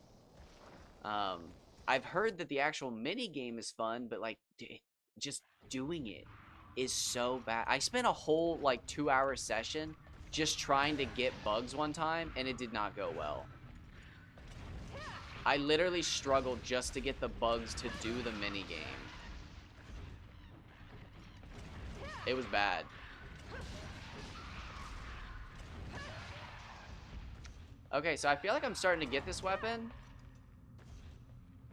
I've heard that the actual mini game is fun, but, like, just doing it is so bad. I spent a whole, like, 2-hour session just trying to get bugs one time, and it did not go well. I literally struggled just to get the bugs to do the mini game. It was bad. Okay, so I feel like I'm starting to get this weapon.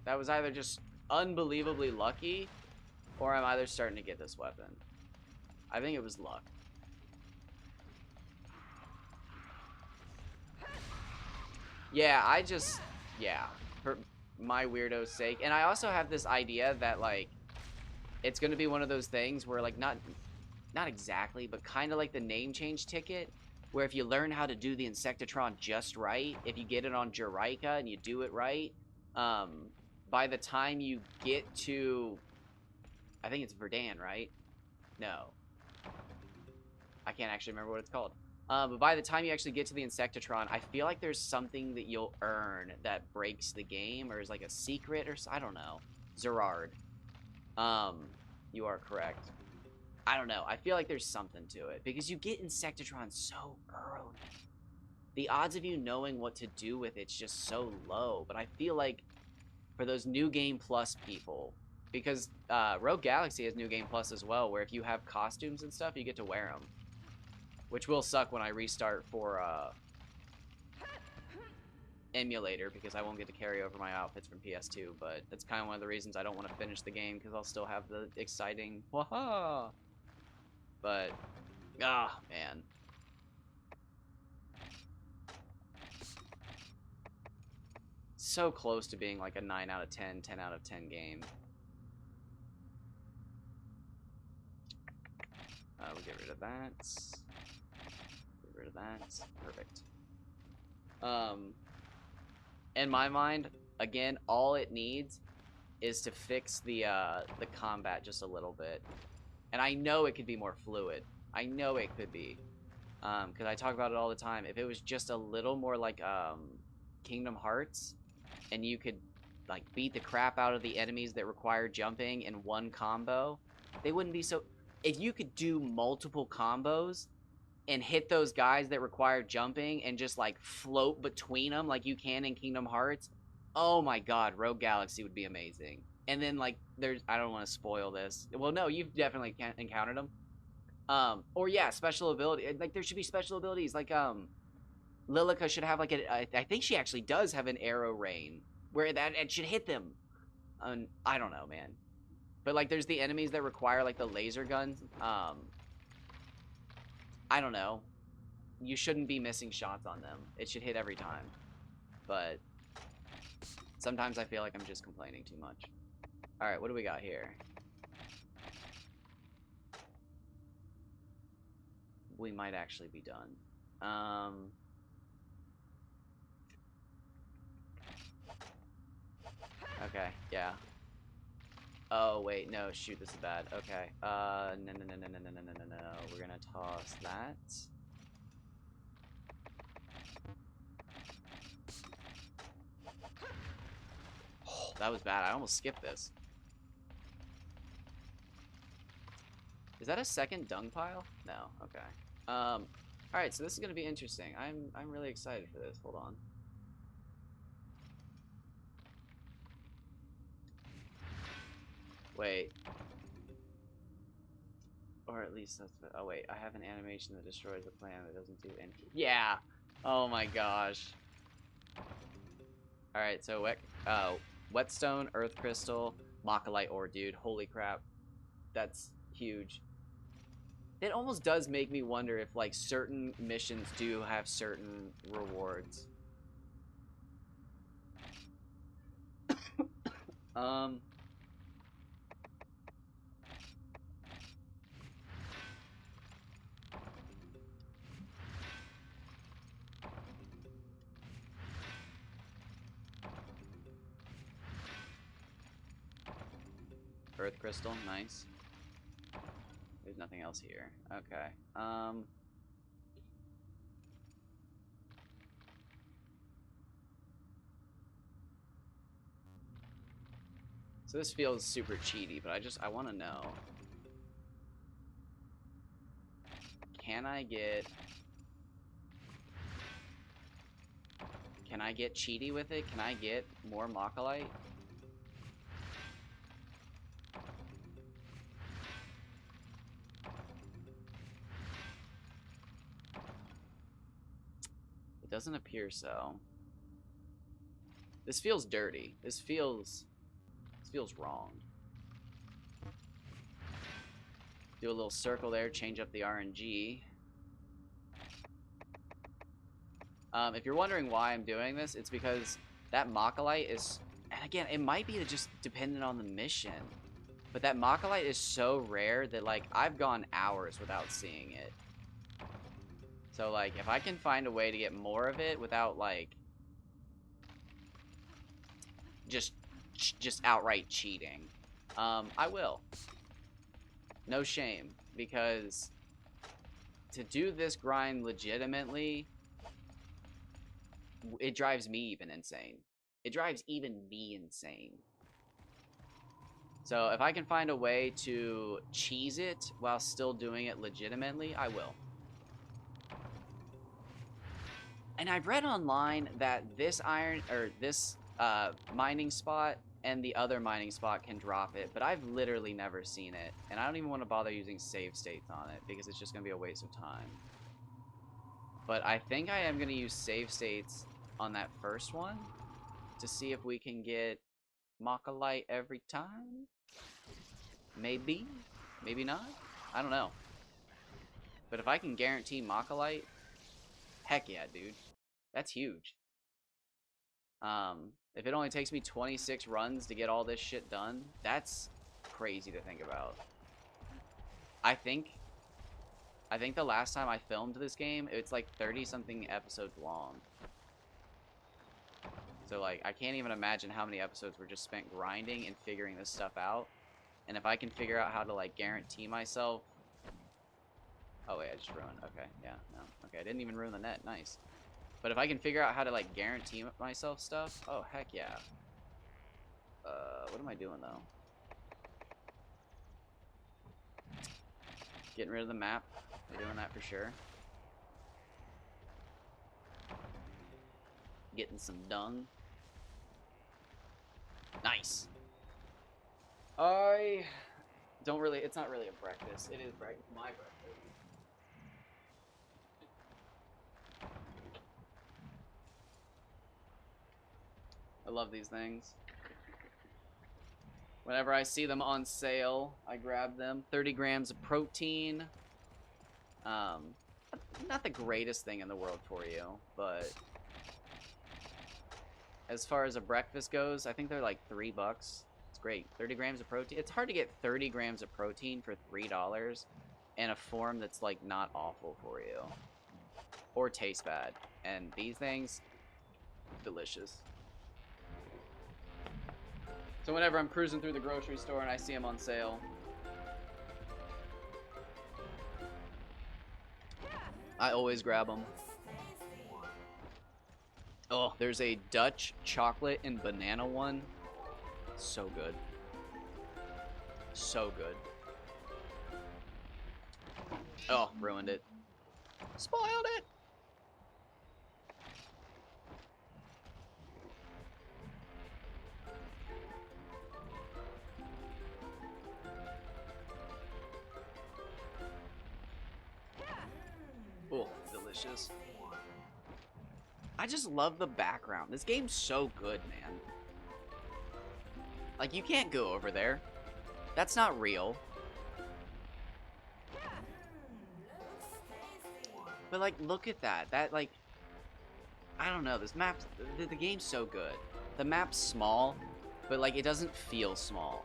That was either just unbelievably lucky, or I'm either starting to get this weapon. I think it was luck. Yeah, yeah, for my weirdo's sake. And I also have this idea that, like, it's gonna be one of those things where, like, not exactly, but kind of like the name change ticket, where if you learn how to do the Insectatron just right, if you get it on Jiraika and you do it right, by the time you get to, I think it's Verdant, right? No. I can't actually remember what it's called. But by the time you actually get to the Insectatron, I feel like there's something that you'll earn that breaks the game, or is like a secret, or I don't know. Zerard. You are correct. I don't know. I feel like there's something to it because you get Insectatron so early. The odds of you knowing what to do with it's just so low. But I feel like for those New Game Plus people, because Rogue Galaxy has New Game Plus as well, where if you have costumes and stuff, you get to wear them. Which will suck when I restart for emulator, because I won't get to carry over my outfits from PS2, but that's kind of one of the reasons I don't want to finish the game, because I'll still have the exciting waha. But man, so close to being like a 9 out of 10, 10 out of 10 game. We'll get rid of that. Get rid of that. Perfect. In my mind, again, all it needs is to fix the combat just a little bit. And I know it could be more fluid. I know it could be. Because I talk about it all the time. If it was just a little more like Kingdom Hearts, and you could like beat the crap out of the enemies that require jumping in one combo, they wouldn't be so... If you could do multiple combos and hit those guys that require jumping and just like float between them like you can in Kingdom Hearts, oh my god, Rogue Galaxy would be amazing. And then like there's... I don't want to spoil this. Well, no, you've definitely encountered them. Or yeah, special ability. Like there should be special abilities. Like Lilica should have like I think she actually does have an arrow rain where that it should hit them. I don't know, man. But like there's the enemies that require like the laser guns. I don't know. You shouldn't be missing shots on them. It should hit every time. But sometimes I feel like I'm just complaining too much. All right, what do we got here? We might actually be done. Okay, yeah. Oh, wait, no, shoot, this is bad. Okay, no. We're gonna toss that. Oh, that was bad. I almost skipped this. Is that a second dung pile? No, okay. Alright, so this is gonna be interesting. I'm really excited for this. Hold on. Wait. Or at least that's... Oh, wait. I have an animation that destroys the plan that doesn't do anything. Yeah! Oh my gosh. Alright, so Whetstone, Earth Crystal, Machilite Ore, dude. Holy crap. That's huge. It almost does make me wonder if, like, certain missions do have certain rewards. Earth Crystal, nice. There's nothing else here. Okay. So this feels super cheaty, but I want to know. Can I get cheaty with it? Can I get more Machilite? It doesn't appear so. This feels dirty. This feels wrong. Do a little circle there, change up the RNG. If you're wondering why I'm doing this, it's because that Machilite is... And again, it might be just dependent on the mission. But that Machilite is so rare that, like, I've gone hours without seeing it. So, like, if I can find a way to get more of it without, like... Just outright cheating. I will. No shame. Because... to do this grind legitimately, it drives me even insane. It drives even me insane. So if I can find a way to cheese it while still doing it legitimately, I will. And I've read online that this mining spot and the other mining spot can drop it, but I've literally never seen it, and I don't even want to bother using save states on it because it's just going to be a waste of time. But I think I am going to use save states on that first one to see if we can get Mach-A-Lite every time. Maybe. Maybe not. I don't know. But if I can guarantee Mach-A-Lite, heck yeah, dude. That's huge. If it only takes me 26 runs to get all this shit done, that's crazy to think about. I think the last time I filmed this game, it's like 30-something episodes long. So, like, I can't even imagine how many episodes were just spent grinding and figuring this stuff out. And if I can figure out how to, like, guarantee myself... Oh, wait, I just ruined... Okay, yeah, no. Okay, I didn't even ruin the net. Nice. But if I can figure out how to, like, guarantee myself stuff... Oh, heck yeah. What am I doing, though? Getting rid of the map. We're doing that for sure. Getting some dung. Nice. I don't really... It's not really a breakfast. It is my breakfast. I love these things. Whenever I see them on sale, I grab them. 30 grams of protein. Not the greatest thing in the world for you, but as far as a breakfast goes, I think they're like $3. It's great. 30 grams of protein. It's hard to get 30 grams of protein for $3 in a form that's like not awful for you or taste bad. And these things, delicious. So whenever I'm cruising through the grocery store and I see them on sale, I always grab them. Oh, there's a Dutch chocolate and banana one. So good. So good. Oh, ruined it. Spoiled it! Oh, delicious. I just love the background. This game's so good, man. Like, you can't go over there. That's not real. But, like, look at that. That, like... I don't know. This map... The game's so good. The map's small, but, like, it doesn't feel small.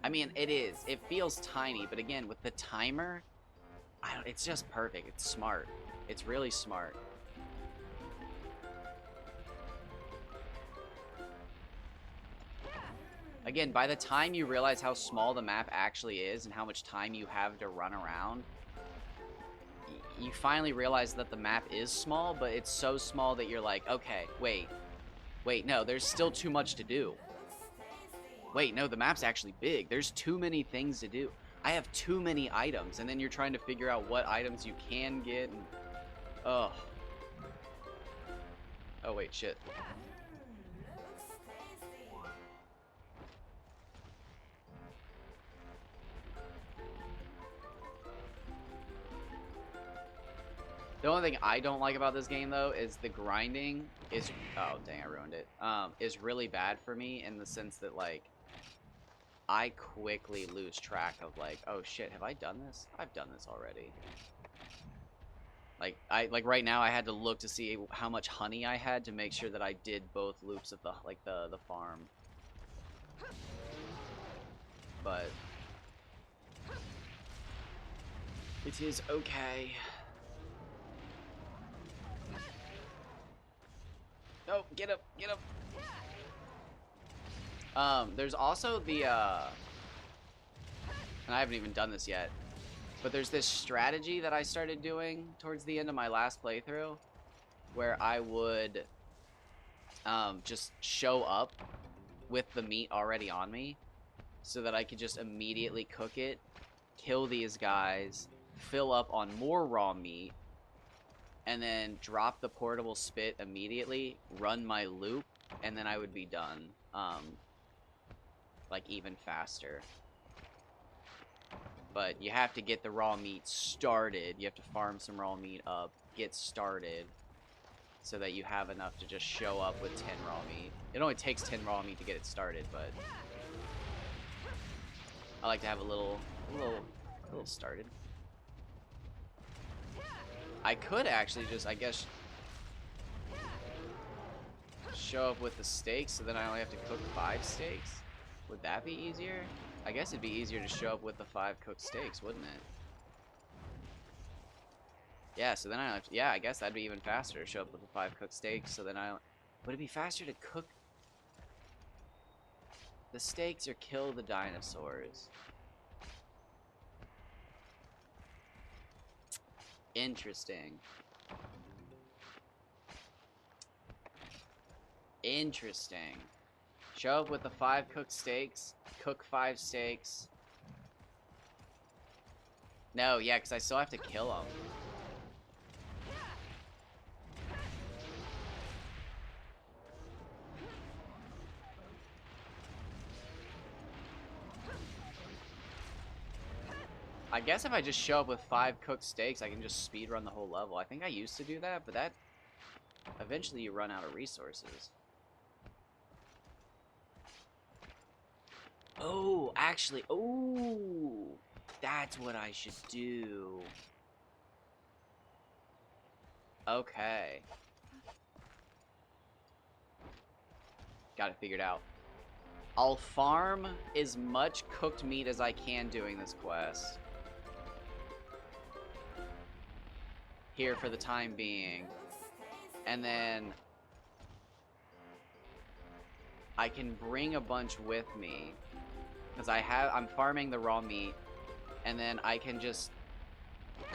I mean, it is. It feels tiny, but again, with the timer... it's just perfect. It's smart. It's really smart. Again, by the time you realize how small the map actually is and how much time you have to run around, you finally realize that the map is small, but it's so small that you're like, okay, wait, no, there's still too much to do. Wait, no, the map's actually big. There's too many things to do. I have too many items, and then you're trying to figure out what items you can get, and... Ugh. Oh, wait, shit. The only thing I don't like about this game, though, is the grinding is... Oh, dang, I ruined it. Is really bad for me in the sense that, like, I quickly lose track of, like, oh, shit, have I done this? I've done this already. Like, right now, I had to look to see how much honey I had to make sure that I did both loops of the, like, the farm. But... it is okay. Oh, get up, get up. There's also the, and I haven't even done this yet, But there's this strategy that I started doing towards the end of my last playthrough where I would just show up with the meat already on me so that I could just immediately cook it, kill these guys, fill up on more raw meat, and then drop the portable spit immediately, run my loop, and then I would be done. Like, even faster. But you have to get the raw meat started. You have to farm some raw meat up, get started, so that you have enough to just show up with 10 raw meat. It only takes 10 raw meat to get it started, but I like to have a little started. I could actually just, I guess, show up with the steaks, so then I only have to cook 5 steaks. Would that be easier? I guess it'd be easier to show up with the 5 cooked steaks, wouldn't it? Yeah, so then I have to, yeah, I guess that'd be even faster to show up with the 5 cooked steaks, so then would it be faster to cook the steaks or kill the dinosaurs? Interesting. Interesting. Show up with the 5 cooked steaks, cook 5 steaks. No, yeah, because I still have to kill them. I guess if I just show up with 5 cooked steaks, I can just speedrun the whole level. I think I used to do that, but that... eventually you run out of resources. Oh, actually, oh, that's what I should do. Okay. Got it figured out. I'll farm as much cooked meat as I can doing this quest. Here for the time being. And then I can bring a bunch with me. Because I'm farming the raw meat. And then I can just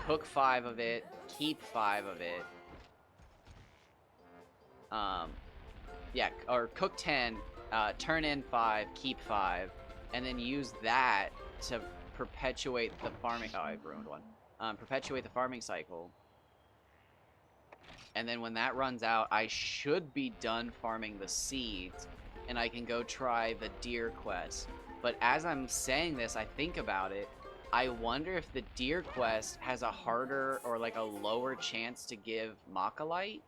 cook 5 of it, keep 5 of it. Yeah, or cook 10, turn in 5, keep 5, and then use that to perpetuate the farming... Oh, I ruined one. Perpetuate the farming cycle. And then when that runs out, I should be done farming the seeds, and I can go try the deer quest. But as I'm saying this, I think about it, I wonder if the deer quest has a harder or like a lower chance to give Machilite.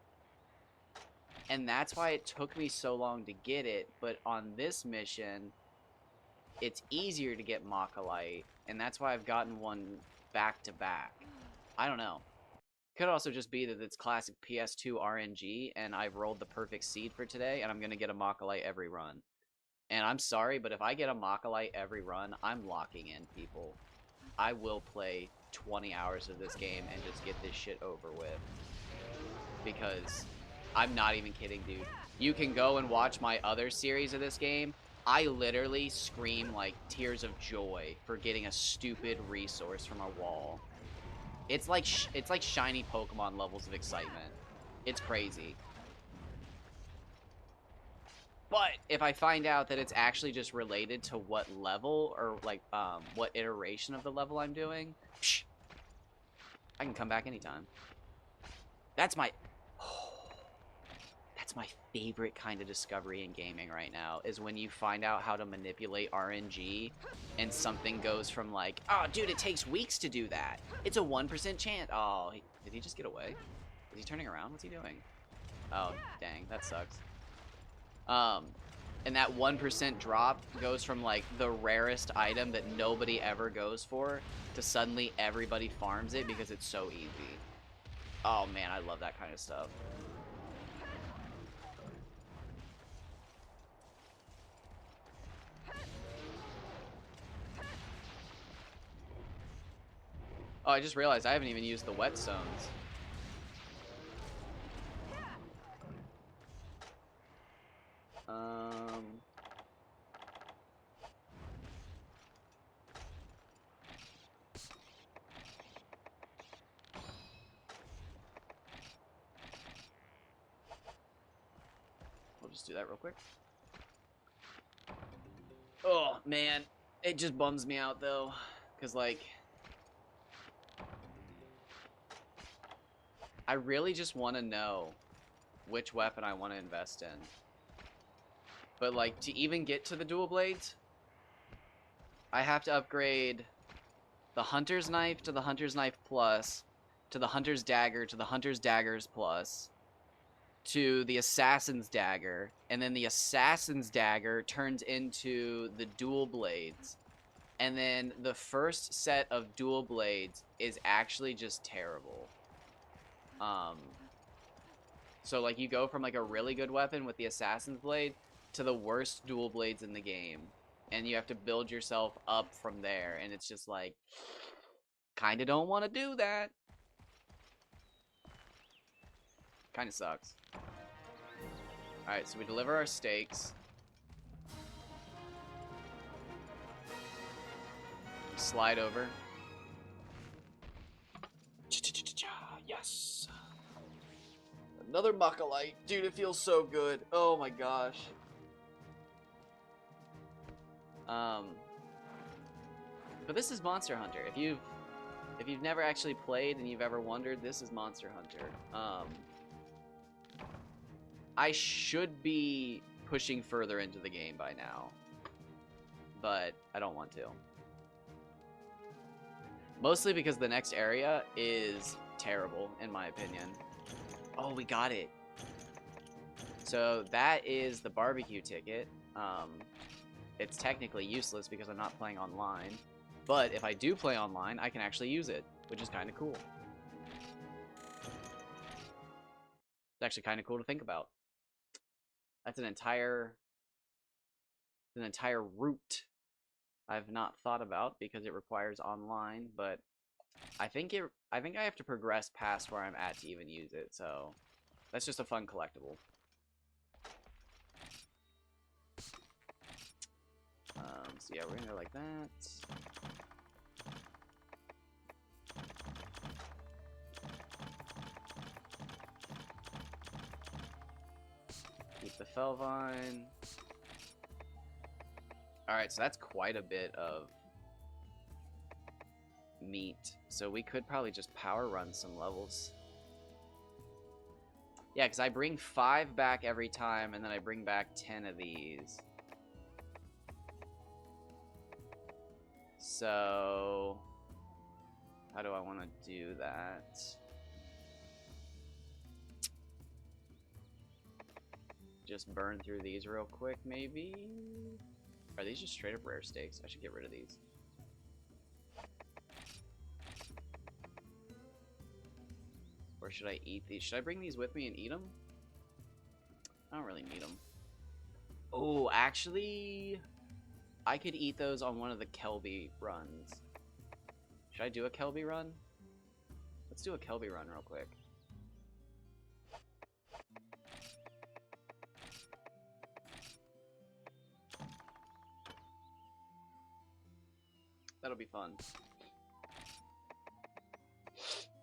And that's why it took me so long to get it, but on this mission, it's easier to get Machilite, and that's why I've gotten one back to back. I don't know. Could also just be that it's classic PS2 RNG, and I've rolled the perfect seed for today, and I'm going to get a Machilite every run. And I'm sorry, but if I get a Machilite every run, I'm locking in, people. I will play 20 hours of this game and just get this shit over with. Because... I'm not even kidding, dude. You can go and watch my other series of this game. I literally scream like tears of joy for getting a stupid resource from a wall. It's like shiny Pokemon levels of excitement. It's crazy. But if I find out that it's actually just related to what level or like what iteration of the level I'm doing, psh, I can come back anytime. That's my favorite kind of discovery in gaming right now, is when you find out how to manipulate RNG and something goes from like, oh, dude, it takes weeks to do that. It's a 1% chance. Oh, did he just get away? Is he turning around? What's he doing? Oh, dang, that sucks. And that 1% drop goes from like the rarest item that nobody ever goes for to suddenly everybody farms it because it's so easy. Oh man, I love that kind of stuff. Oh, I just realized I haven't even used the whetstones. just do that real quick. Oh, man. It just bums me out, though. Because, like... I really just want to know which weapon I want to invest in. But, like, to even get to the dual blades, I have to upgrade the Hunter's Knife to the Hunter's Knife Plus, to the Hunter's Dagger to the Hunter's Daggers Plus, to the Assassin's Dagger, and then the Assassin's Dagger turns into the dual blades. And then the first set of dual blades is actually just terrible. So like you go from like a really good weapon with the Assassin's Blade to the worst dual blades in the game. And you have to build yourself up from there. And it's just like, kinda don't want to do that. Kinda sucks. Alright, so we deliver our steaks. Slide over. Yes. Another Machilite. Dude, it feels so good. Oh my gosh. But this is Monster Hunter. If you've never actually played and you've ever wondered, this is Monster Hunter. I should be pushing further into the game by now, but I don't want to. Mostly because the next area is terrible, in my opinion. Oh, we got it. So that is the barbecue ticket. It's technically useless because I'm not playing online. But if I do play online, I can actually use it, which is kind of cool. It's actually kind of cool to think about. That's an entire route I've not thought about because it requires online, but I think I have to progress past where I'm at to even use it, so that's just a fun collectible. So yeah, we're gonna go like that. Keep the Felvine. Alright, so that's quite a bit of meat. So we could probably just power run some levels. Yeah, because I bring 5 back every time, and then I bring back 10 of these. So, how do I want to do that? Just burn through these real quick, maybe? Are these just straight up rare steaks? I should get rid of these. Or should I eat these? Should I bring these with me and eat them? I don't really need them. Oh, actually, I could eat those on one of the Kelby runs. Should I do a Kelby run? Let's do a Kelby run real quick. That'll be fun.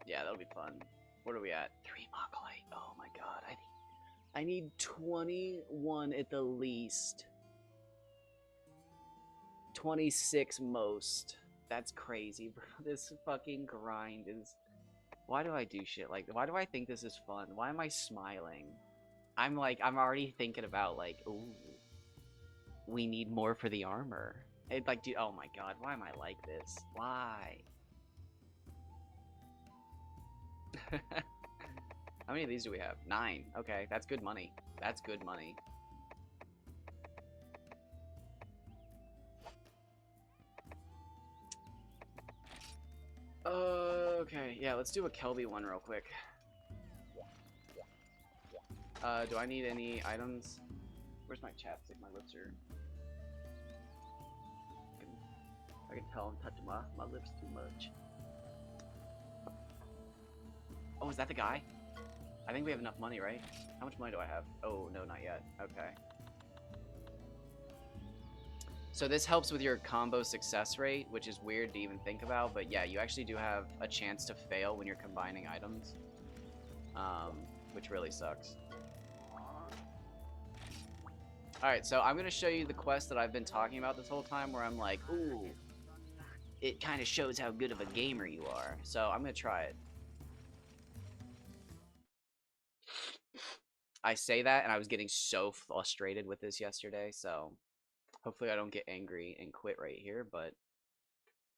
Yeah, that'll be fun. What are we at? 3 Machilite. Oh my god, I need 21 at the least. 26 most. That's crazy, bro. This fucking grind is... Why do I do shit like... Why do I think this is fun? Why am I smiling? I'm already thinking about, like, ooh, we need more for the armor. It's like, dude, oh my god, why am I like this? Why? How many of these do we have? 9. Okay, that's good money. That's good money. Okay, yeah, let's do a Kelby one real quick. Do I need any items? Where's my chapstick? My lips are... I can tell I'm touching my lips too much. Oh, is that the guy? I think we have enough money, right? How much money do I have? Oh, no, not yet. Okay. So this helps with your combo success rate, which is weird to even think about, but yeah, you actually do have a chance to fail when you're combining items, which really sucks. Alright, so I'm going to show you the quest that I've been talking about this whole time where I'm like, ooh, it kind of shows how good of a gamer you are. So I'm going to try it. I say that, and I was getting so frustrated with this yesterday, so hopefully I don't get angry and quit right here, but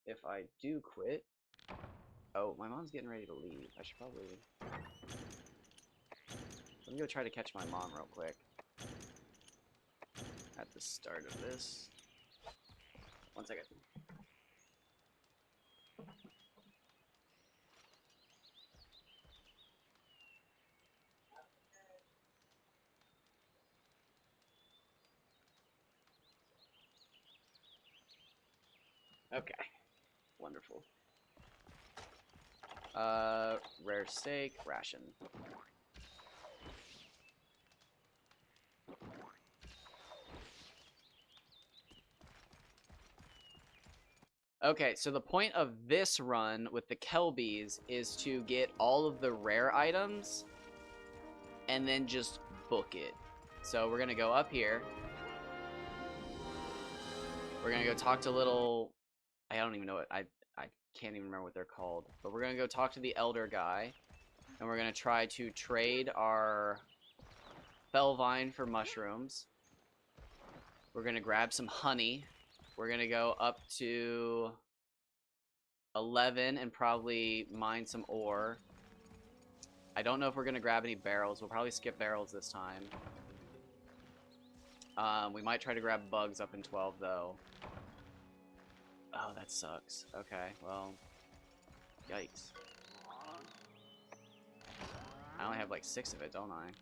if I do quit... Oh, my mom's getting ready to leave. I should probably... Let me go try to catch my mom real quick. At the start of this. 1 second. Okay. Wonderful. Rare steak, ration. Okay, so the point of this run with the Kelbies is to get all of the rare items and then just book it. So we're gonna go up here. We're gonna go talk to little... I don't even know what... I can't even remember what they're called. But we're gonna go talk to the elder guy. And we're gonna try to trade our Felvine for mushrooms. We're gonna grab some honey. We're gonna go up to 11 and probably mine some ore. I don't know if we're gonna grab any barrels. We'll probably skip barrels this time. We might try to grab bugs up in 12 though. Oh, that sucks. Okay, well, yikes. I only have like 6 of it, don't I?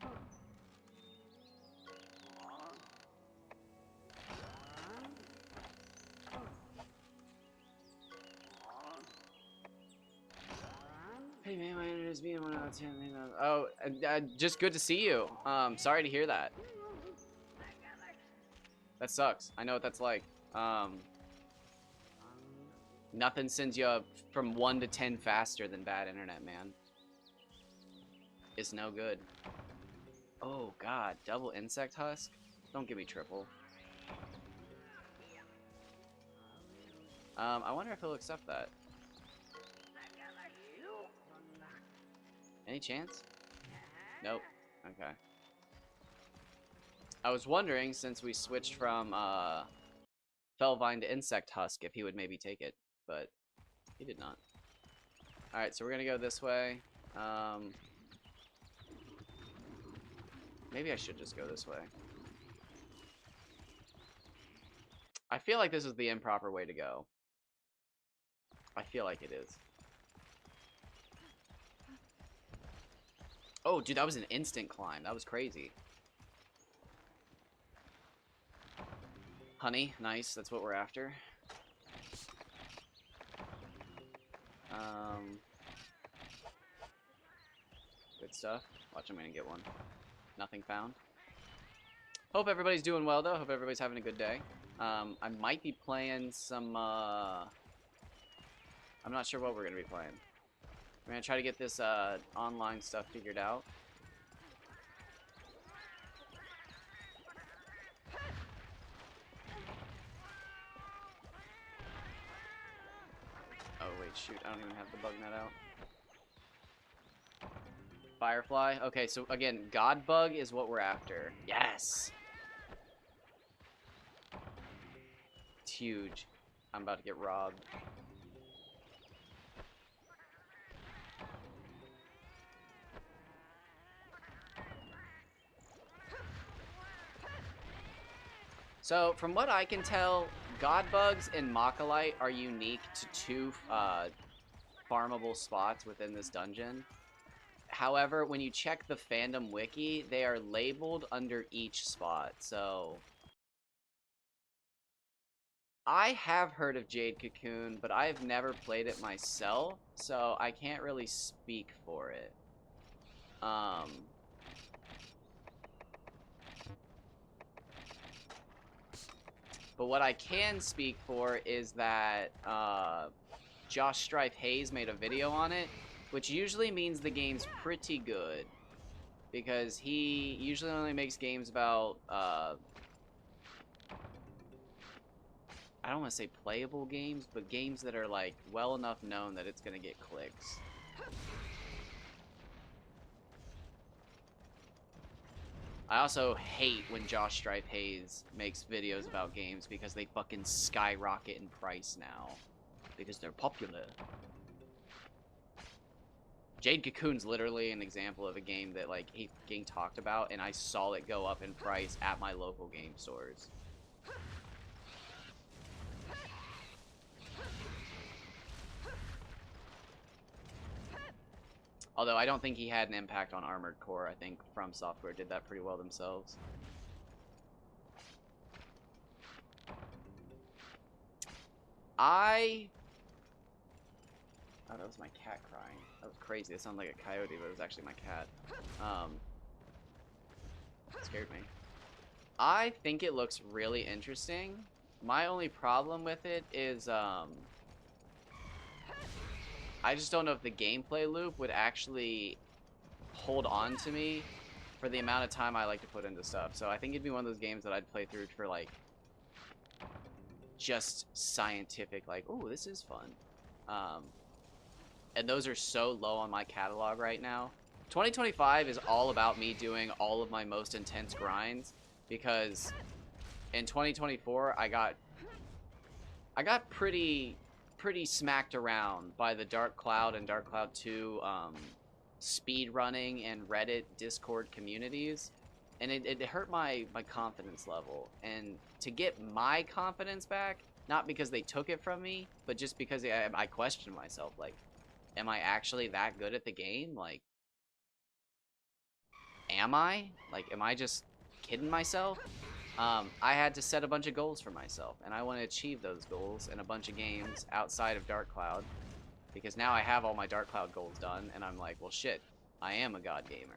Hey man, my internet is being 1 out of 10. Oh, just good to see you. Sorry to hear that. That sucks. I know what that's like. Nothing sends you up from 1 to 10 faster than bad internet, man. It's no good. Oh god, double insect husk? Don't give me triple. I wonder if he'll accept that. Any chance? Nope. Okay. I was wondering, since we switched from Felvine to Insect Husk, if he would maybe take it, but he did not. Alright, so we're gonna go this way. Maybe I should just go this way. I feel like this is the improper way to go. I feel like it is. Oh, dude, that was an instant climb. That was crazy. Honey, nice. That's what we're after. Good stuff. Watch, I'm gonna get one. Nothing found. Hope everybody's doing well, though. Hope everybody's having a good day. I might be playing some, I'm not sure what we're gonna be playing. We're gonna try to get this, online stuff figured out. Oh, wait, shoot. I don't even have the bug net out. Firefly. Okay, so again, God Bug is what we're after. Yes! It's huge. I'm about to get robbed. So, from what I can tell, God Bugs and Machilite are unique to 2 farmable spots within this dungeon. However, when you check the fandom wiki, they are labeled under each spot, so... I have heard of Jade Cocoon, but I've never played it myself, so I can't really speak for it. But what I can speak for is that Josh Strife Hayes made a video on it, which usually means the game's pretty good, because he usually only makes games about I don't want to say playable games, but games that are like well enough known that it's gonna get clicks. I also hate when Josh Stripe Hayes makes videos about games because they fucking skyrocket in price now. Because they're popular. Jade Cocoon's literally an example of a game that like he's getting talked about, and I saw it go up in price at my local game stores. Although I don't think he had an impact on Armored Core. I think From Software did that pretty well themselves. Oh, that was my cat crying. That was crazy. It sounded like a coyote, but it was actually my cat. It scared me. I think it looks really interesting. My only problem with it is, I just don't know if the gameplay loop would actually hold on to me for the amount of time I like to put into stuff. So I think it'd be one of those games that I'd play through for, like, just scientific, like, ooh, this is fun. And those are so low on my catalog right now. 2025 is all about me doing all of my most intense grinds, because in 2024 I got pretty smacked around by the Dark Cloud and Dark Cloud 2 speed running and Reddit Discord communities, and it hurt my confidence level. And to get my confidence back, not because they took it from me, but just because I questioned myself, like, am I actually that good at the game? Like, am I? Like, am I just kidding myself? I had to set a bunch of goals for myself, and I want to achieve those goals in a bunch of games outside of Dark Cloud, because now I have all my Dark Cloud goals done, and I'm like, well, shit, I am a god gamer.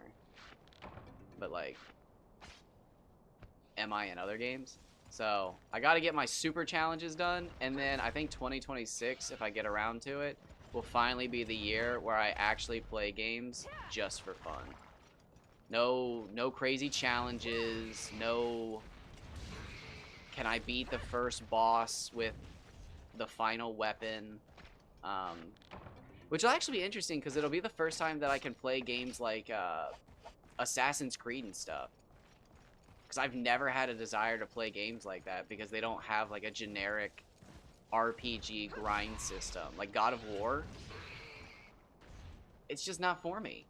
But, like, am I in other games? So, I gotta get my super challenges done, and then I think 2026, if I get around to it, will finally be the year where I actually play games just for fun. No crazy challenges, no can I beat the first boss with the final weapon, which will actually be interesting because it'll be the first time that I can play games like Assassin's Creed and stuff. Because I've never had a desire to play games like that because they don't have like a generic RPG grind system. Like God of War, it's just not for me.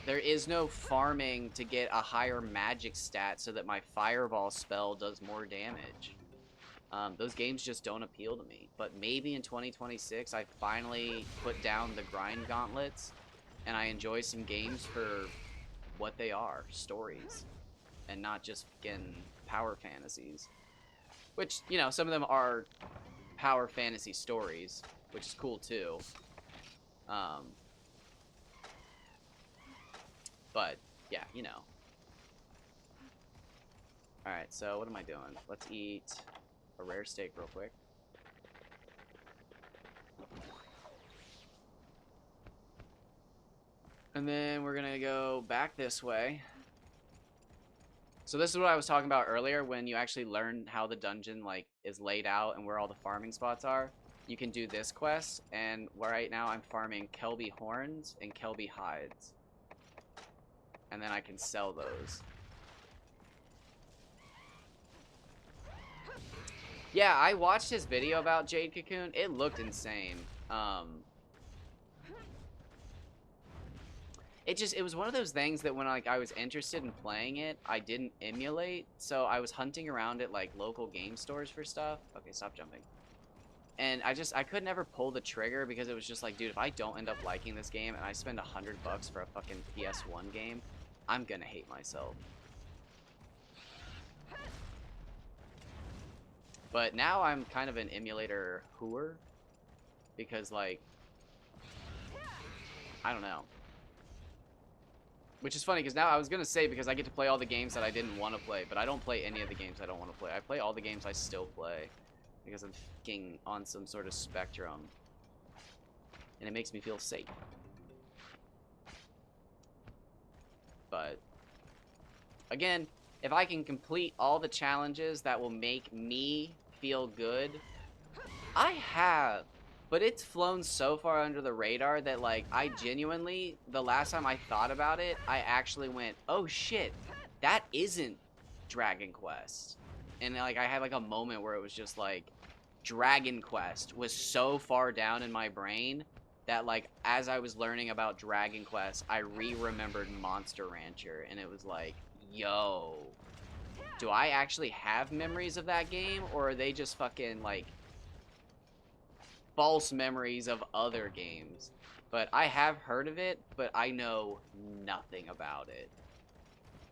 There is no farming to get a higher magic stat so that my fireball spell does more damage. Those games just don't appeal to me. But maybe in 2026, I finally put down the grind gauntlets and I enjoy some games for what they are, stories, and not just fucking power fantasies. Which, you know, some of them are power fantasy stories, which is cool too. But, yeah, you know. Alright, so what am I doing? Let's eat a rare steak real quick. And then we're gonna go back this way. So this is what I was talking about earlier, when you actually learn how the dungeon, like, is laid out and where all the farming spots are. You can do this quest, and right now I'm farming Kelby horns and Kelby hides. And then I can sell those. Yeah, I watched his video about Jade Cocoon. It looked insane. It was one of those things that when I was interested in playing it, I didn't emulate. So I was hunting around at like local game stores for stuff. Okay, stop jumping. And I could never pull the trigger because it was just like, dude, if I don't end up liking this game and I spend $100 for a fucking PS1 game, I'm gonna hate myself. But now I'm kind of an emulator whore, because, like, I don't know. Which is funny, because now I was going to say, because I get to play all the games that I didn't want to play, but I don't play any of the games I don't want to play. I play all the games I still play, because I'm fucking on some sort of spectrum. And it makes me feel safe. But, again, If I can complete all the challenges that will make me feel good, I have. But it's flown so far under the radar that, like, I genuinely, the last time I thought about it, I actually went, oh shit, that isn't Dragon Quest. And, like, I had, like, a moment where it was just, like, Dragon Quest was so far down in my brain that, like, as I was learning about Dragon Quest, I remembered Monster Rancher, and it was like, yo, do I actually have memories of that game, or are they just fucking, like, false memories of other games? But I have heard of it, but I know nothing about it.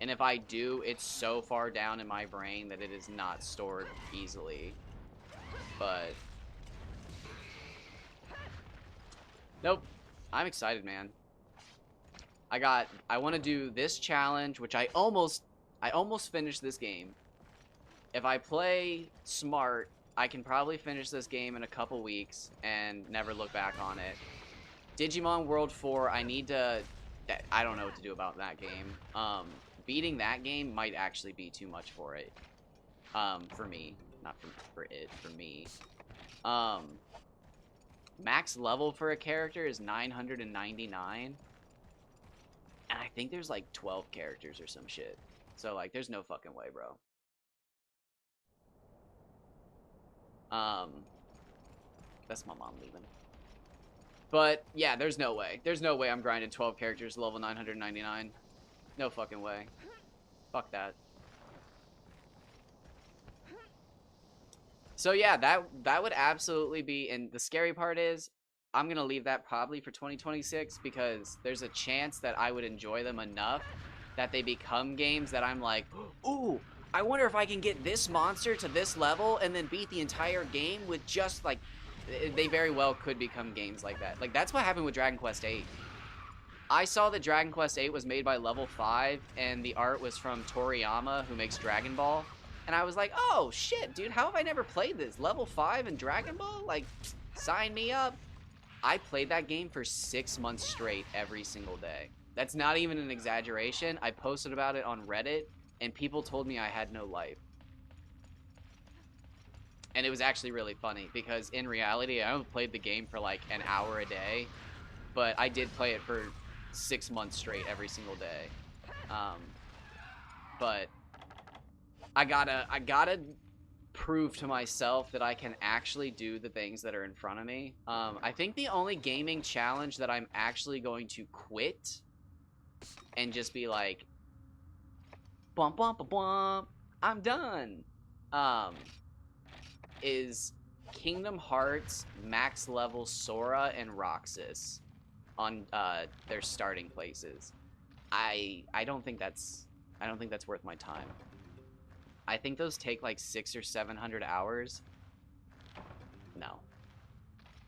And if I do, it's so far down in my brain that it is not stored easily. But nope. I'm excited, man. I want to do this challenge, which I almost finished this game. If I play smart, I can probably finish this game in a couple weeks and never look back on it. Digimon World 4, I need to... I don't know what to do about that game. Beating that game might actually be too much for it. For me. Not for it, for me. Max level for a character is 999. And I think there's like 12 characters or some shit. So, like, there's no fucking way, bro. That's my mom leaving. But, yeah, there's no way. There's no way I'm grinding 12 characters level 999. No fucking way. Fuck that. So, yeah, that would absolutely be... And the scary part is, I'm gonna leave that probably for 2026 because there's a chance that I would enjoy them enough that they become games that I'm like, ooh, I wonder if I can get this monster to this level and then beat the entire game with just, like... They very well could become games like that. Like, that's what happened with Dragon Quest VIII. I saw that Dragon Quest VIII was made by Level 5, and the art was from Toriyama, who makes Dragon Ball. And I was like, oh, shit, dude, how have I never played this? Level 5 and Dragon Ball? Like, sign me up. I played that game for 6 months straight every single day. That's not even an exaggeration. I posted about it on Reddit, and people told me I had no life. And it was actually really funny, because in reality, I only played the game for like an hour a day, but I did play it for 6 months straight every single day. But I gotta prove to myself that I can actually do the things that are in front of me. I think the only gaming challenge that I'm actually going to quit and just be like, bump, bump, bump, bump, I'm done, is Kingdom Hearts max level Sora and Roxas on their starting places. I don't think that's worth my time. I think those take like 600 or 700 hours. No.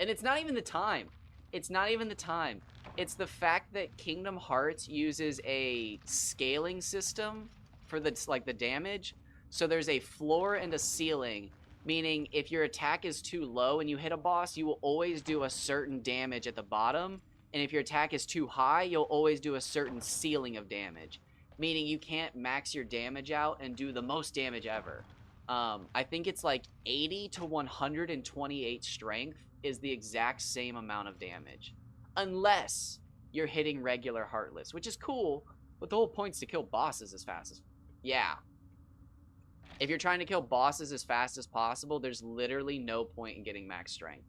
And it's not even the time. It's not even the time. It's the fact that Kingdom Hearts uses a scaling system for the damage. So there's a floor and a ceiling, meaning if your attack is too low and you hit a boss, you will always do a certain damage at the bottom. And if your attack is too high, you'll always do a certain ceiling of damage, meaning you can't max your damage out and do the most damage ever. I think it's like 80 to 128 strength is the exact same amount of damage. Unless you're hitting regular Heartless, which is cool, but the whole point's to kill bosses as fast as... Yeah. If you're trying to kill bosses as fast as possible, there's literally no point in getting max strength.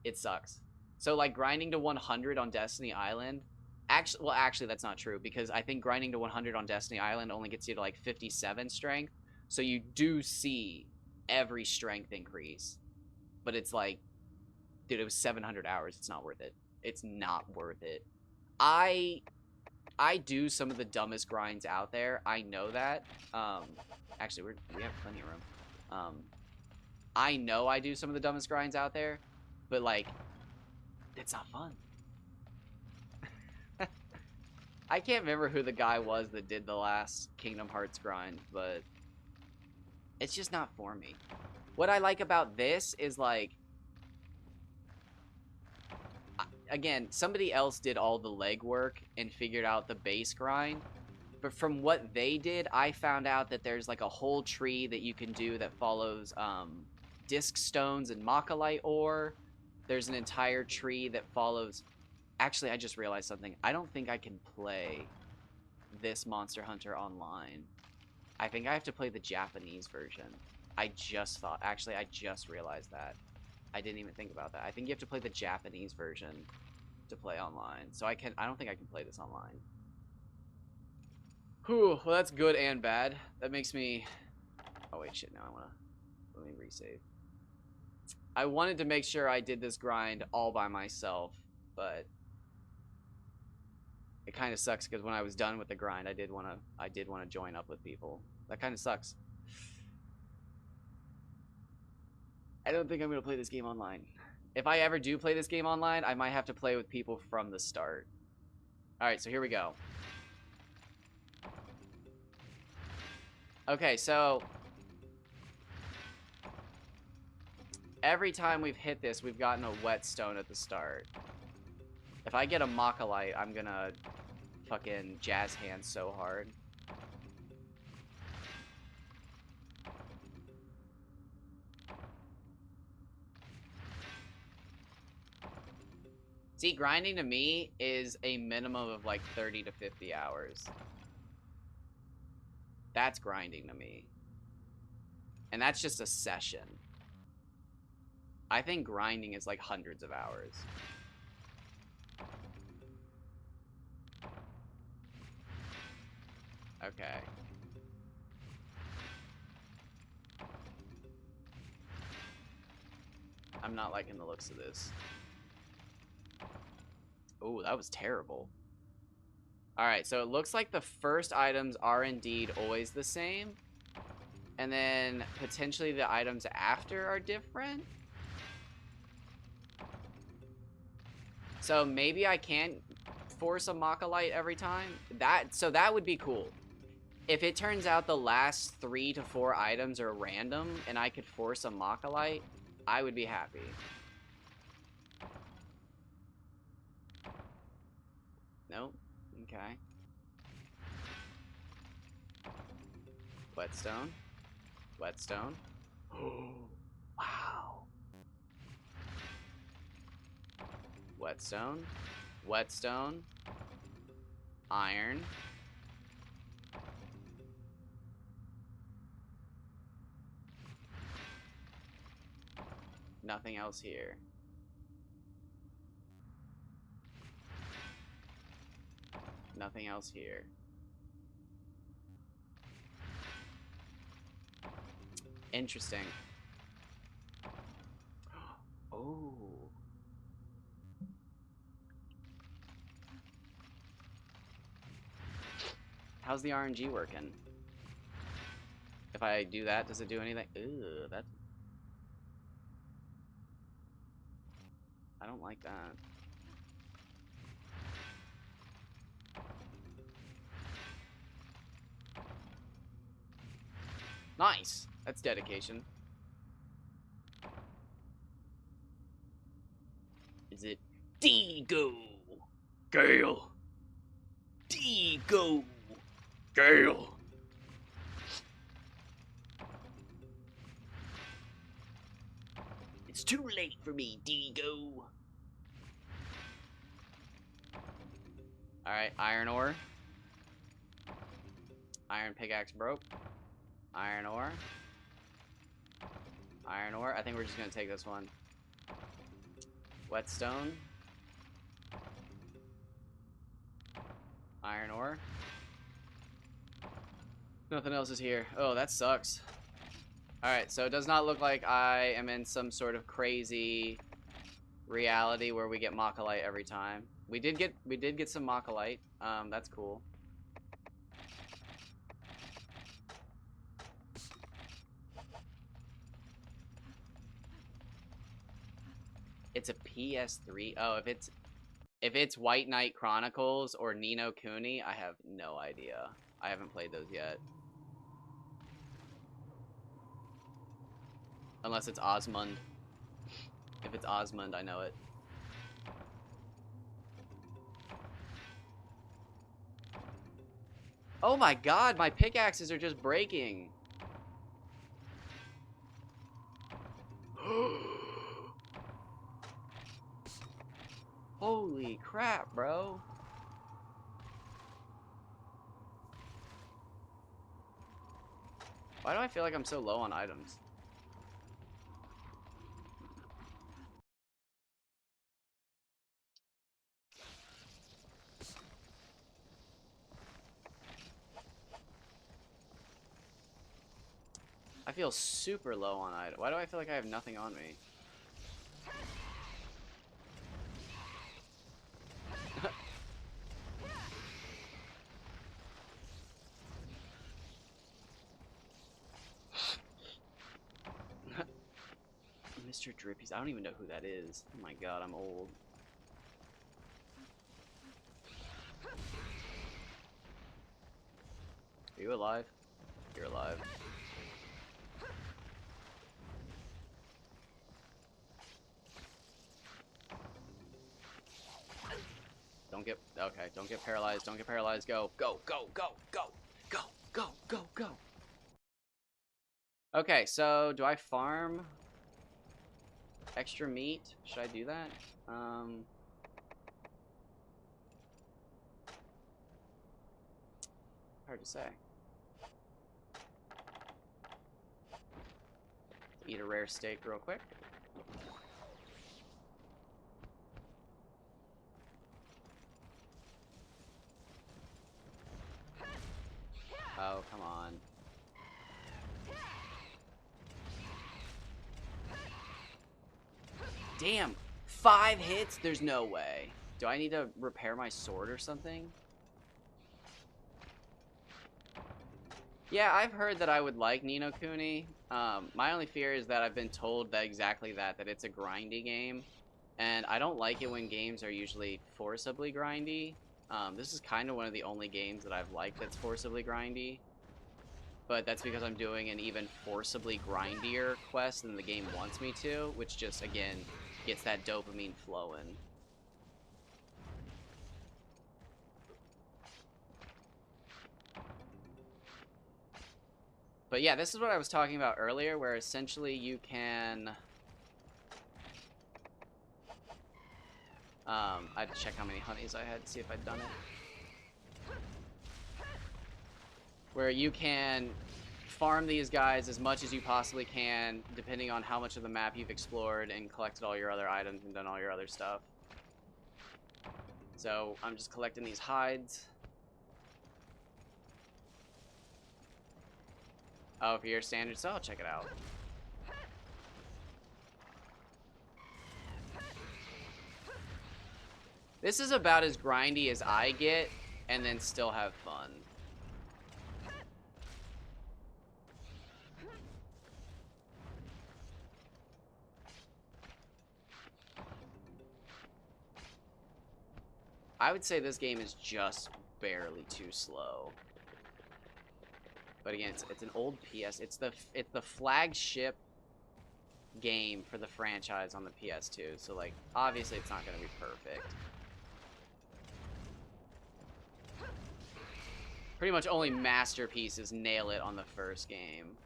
It sucks. So, like, grinding to 100 on Destiny Island... Actually, that's not true, because I think grinding to 100 on Destiny Island only gets you to, like, 57 strength. So you do see every strength increase. But it's like, dude, it was 700 hours. It's not worth it. It's not worth it. I do some of the dumbest grinds out there. I know that. Actually, we have plenty of room. I know I do some of the dumbest grinds out there, but, like, it's not fun. I can't remember who the guy was that did the last Kingdom Hearts grind, but it's just not for me. What I like about this is, like, again, somebody else did all the legwork and figured out the base grind. But from what they did, I found out that there's like a whole tree that you can do that follows disc stones and Machilite ore. There's an entire tree that follows... Actually, I just realized something. I don't think I can play this Monster Hunter online. I think I have to play the Japanese version. I just thought... Actually, I just realized that. I didn't even think about that. I think you have to play the Japanese version to play online. So I don't think I can play this online. Whew, well that's good and bad. That makes me... Oh wait, shit, now I wanna... Let me resave. I wanted to make sure I did this grind all by myself, but... It kind of sucks because when I was done with the grind, I did want to join up with people. That kind of sucks. I don't think I'm going to play this game online. If I ever do play this game online, I might have to play with people from the start. Alright, so here we go. Okay, so... Every time we've hit this, we've gotten a whetstone at the start. If I get a Machilite, I'm gonna fucking jazz hands so hard. See, grinding to me is a minimum of like 30 to 50 hours. That's grinding to me. And that's just a session. I think grinding is like hundreds of hours. Okay. I'm not liking the looks of this. Oh, that was terrible. Alright, so it looks like the first items are indeed always the same. And then potentially the items after are different. So maybe I can't force a Machilite every time. So that would be cool. If it turns out the last 3 to 4 items are random and I could force a Machilite, I would be happy. Nope. Okay. Whetstone. Whetstone. Oh, wow. Whetstone. Whetstone. Iron. Nothing else here. Nothing else here. Interesting. Oh. How's the RNG working? If I do that, does it do anything? Ew, that's... I don't like that. Nice! That's dedication. Is it D-Go? Gale! D-Go! Gale! It's too late for me, D-Go. Alright, iron ore. Iron pickaxe broke. Iron ore. Iron ore. I think we're just gonna take this one. Whetstone. Iron ore. Nothing else is here. Oh, that sucks. Alright, so it does not look like I am in some sort of crazy reality where we get Machilite every time. We did get some Machilite. That's cool. It's a PS3. Oh, if it's White Knight Chronicles or Ni no Kuni, I have no idea. I haven't played those yet. Unless it's Osmond. If it's Osmond, I know it. Oh my god, my pickaxes are just breaking. Holy crap, bro. Why do I feel like I'm so low on items? I feel super low on items. Why do I feel like I have nothing on me? Mr. Drippies. I don't even know who that is. Oh my god, I'm old. Are you alive? You're alive. Don't get paralyzed. Don't get paralyzed. Go, go, go, go, go, go, go, go, go. Okay, so do I farm extra meat? Should I do that? Hard to say. Eat a rare steak real quick. Oh, come on. Damn! 5 hits? There's no way. Do I need to repair my sword or something? Yeah, I've heard that I would like Ni no Kuni. My only fear is that I've been told that exactly that it's a grindy game. And I don't like it when games are usually forcibly grindy. This is kind of one of the only games that I've liked that's forcibly grindy. But that's because I'm doing an even forcibly grindier quest than the game wants me to, which just, again, gets that dopamine flowing. But yeah, this is what I was talking about earlier, where essentially you can... I had to check how many honeys I had to see if I'd done it. Where you can farm these guys as much as you possibly can, depending on how much of the map you've explored and collected all your other items and done all your other stuff. So I'm just collecting these hides. Oh, for your standards, so I'll check it out. This is about as grindy as I get, and then still have fun. I would say this game is just barely too slow. But again, it's an old PS. It's the flagship game for the franchise on the PS2. So like, obviously, it's not going to be perfect. Pretty much only masterpieces nail it on the first game.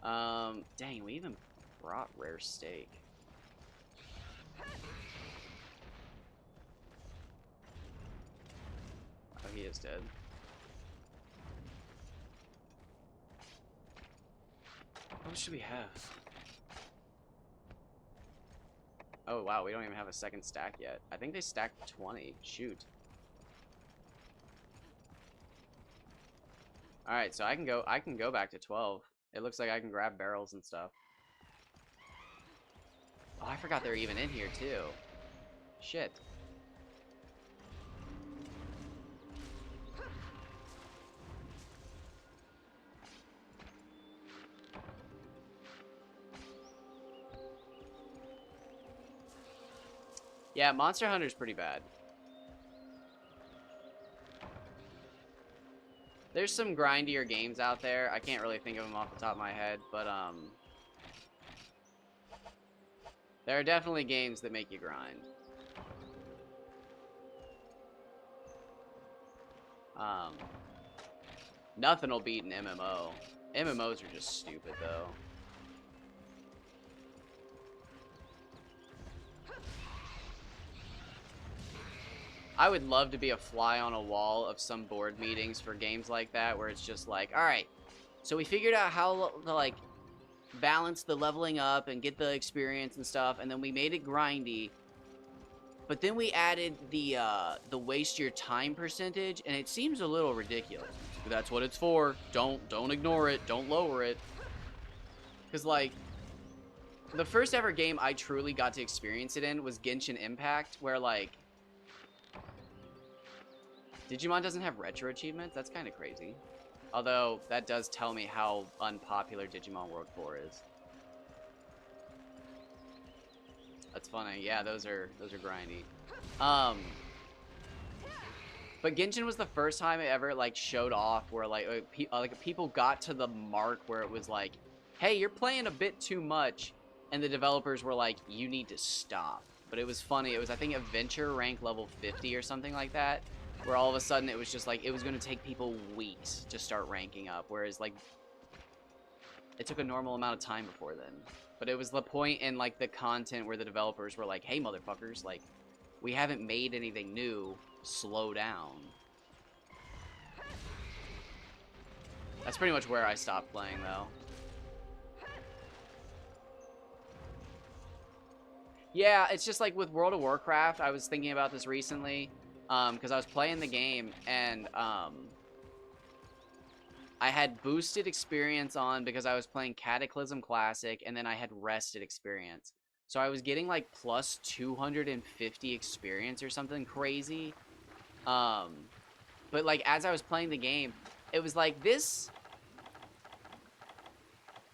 Dang, we even brought rare steak. Oh, he is dead. What should we have? Oh, wow, we don't even have a second stack yet. I think they stacked 20. Shoot. Alright, so I can go back to 12. It looks like I can grab barrels and stuff. Oh, I forgot they were even in here, too. Shit. Yeah, Monster Hunter's pretty bad. There's some grindier games out there. I can't really think of them off the top of my head, but there are definitely games that make you grind. Um, Nothing will beat an MMO. MMOs are just stupid, though. I would love to be a fly on a wall of some board meetings for games like that, where it's just like, alright, so we figured out how to, like, balance the leveling up and get the experience and stuff, and then we made it grindy, but then we added the waste your time percentage, and it seems a little ridiculous. That's what it's for. Don't ignore it. Don't lower it. Because, like, the first ever game I truly got to experience it in was Genshin Impact, where, like, Digimon doesn't have retro achievements? That's kind of crazy. Although, that does tell me how unpopular Digimon World 4 is. That's funny. Yeah, those are grindy. But Genshin was the first time it ever, like, showed off where, like, people got to the mark where it was like, hey, you're playing a bit too much. And the developers were like, you need to stop. But it was funny. It was, I think, Adventure rank level 50 or something like that. Where all of a sudden it was just like, it was going to take people weeks to start ranking up. Whereas, like, it took a normal amount of time before then. But it was the point in, like, the content where the developers were like, hey, motherfuckers, like, we haven't made anything new. Slow down. That's pretty much where I stopped playing, though. Yeah, it's just like with World of Warcraft, I was thinking about this recently, because I was playing the game, and I had boosted experience on because I was playing Cataclysm Classic, and then I had rested experience. So I was getting, like, plus 250 experience or something crazy. But, like, as I was playing the game, it was like, this...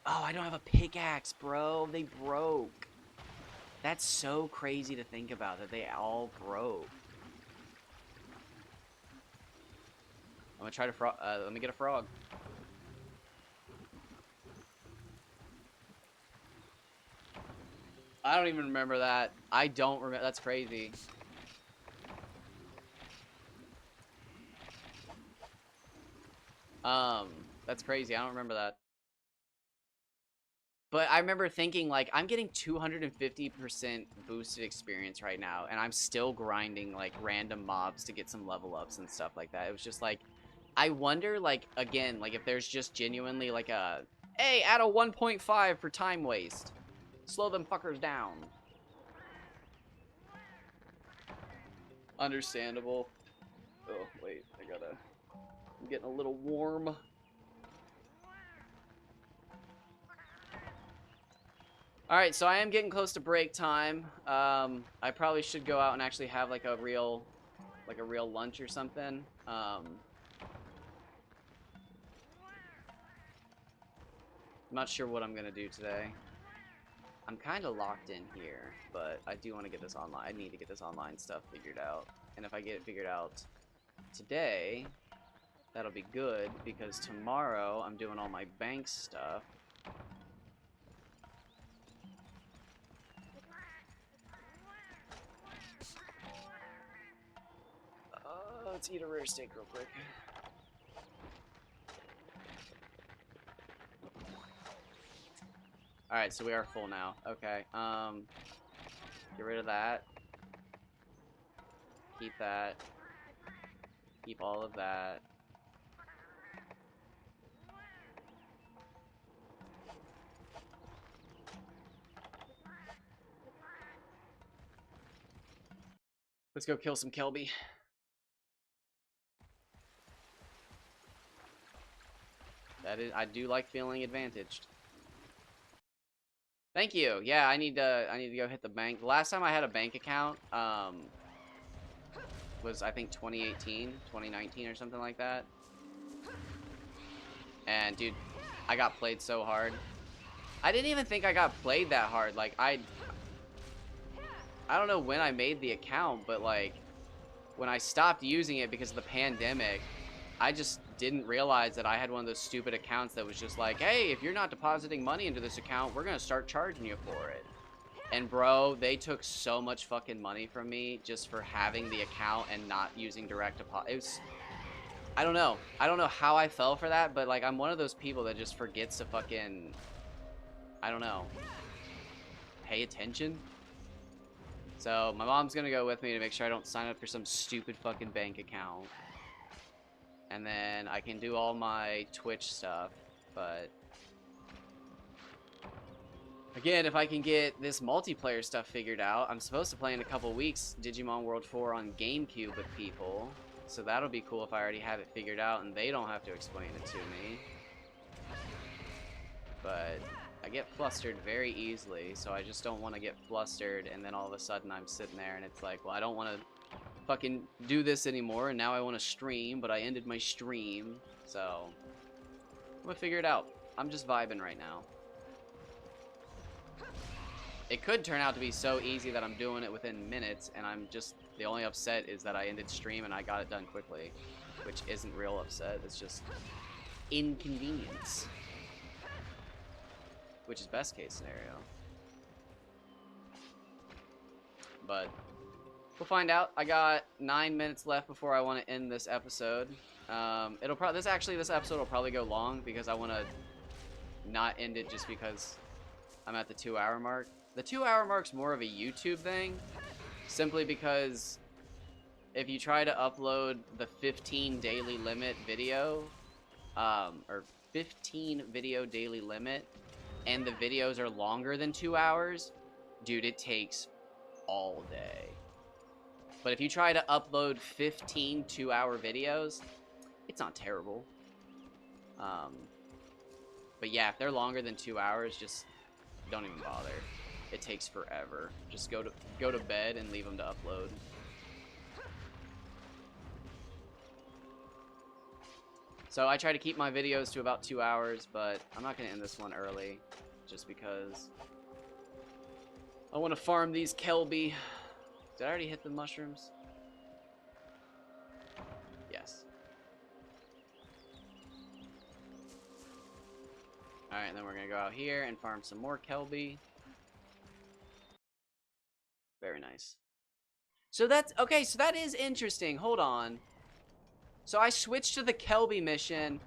Oh, I don't have a pickaxe, bro. They broke. That's so crazy to think about, that they all broke. I'm gonna try to frog. Let me get a frog. I don't even remember that. I don't remember. That's crazy. That's crazy. I don't remember that. But I remember thinking, like, I'm getting 250% boosted experience right now, and I'm still grinding, like, random mobs to get some level ups and stuff like that. It was just like, I wonder, like, again, like, if there's just genuinely, like, a, hey, add a 1.5 for time waste. Slow them fuckers down. Understandable. Oh, wait, I'm getting a little warm. Alright, so I am getting close to break time. I probably should go out and actually have, like, a real lunch or something. I'm not sure what I'm gonna do today. I'm kind of locked in here, but I do want to get this online. I need to get this online stuff figured out. And if I get it figured out today, that'll be good, because tomorrow I'm doing all my bank stuff. Let's eat a rare steak real quick. Alright, so we are full now. Okay, get rid of that. Keep that. Keep all of that. Let's go kill some Kelby. That is, I do like feeling advantaged. Thank you. Yeah, I need to go hit the bank. The last time I had a bank account, was, I think, 2018, 2019 or something like that. And, dude, I got played so hard. I didn't even think I got played that hard. Like, I don't know when I made the account, but, like, when I stopped using it because of the pandemic, I just didn't realize that I had one of those stupid accounts that was just like, hey, if you're not depositing money into this account, we're gonna start charging you for it. And bro, they took so much fucking money from me just for having the account and not using direct deposit. I don't know. I don't know how I fell for that, but like I'm one of those people that just forgets to fucking, I don't know, pay attention. So my mom's gonna go with me to make sure I don't sign up for some stupid fucking bank account. And then I can do all my Twitch stuff, but again, if I can get this multiplayer stuff figured out, I'm supposed to play in a couple weeks Digimon World 4 on GameCube with people. So that'll be cool if I already have it figured out and they don't have to explain it to me. But I get flustered very easily, so I just don't want to get flustered and then all of a sudden I'm sitting there and it's like, well, I don't want to fucking do this anymore and now I want to stream, but I ended my stream. So I'm gonna figure it out. I'm just vibing right now. It could turn out to be so easy that I'm doing it within minutes, and I'm just, the only upset is that I ended stream and I got it done quickly, which isn't real upset, it's just inconvenience, which is best case scenario. But we'll find out. I got 9 minutes left before I want to end this episode. This episode will probably go long because I want to not end it just because I'm at the 2-hour mark. The 2-hour mark's more of a YouTube thing, simply because if you try to upload the 15 daily limit video, or 15 video daily limit, and the videos are longer than 2 hours, dude, it takes all day. But if you try to upload 15 2-hour videos, it's not terrible. But yeah, if they're longer than 2 hours, just don't even bother. It takes forever. Just go to bed and leave them to upload. So I try to keep my videos to about 2 hours, but I'm not going to end this one early, just because I want to farm these Kelby. Did I already hit the mushrooms? Yes. Alright, and then we're going to go out here and farm some more Kelby. Very nice. So that's, okay, so that is interesting. Hold on. So I switched to the Kelby mission,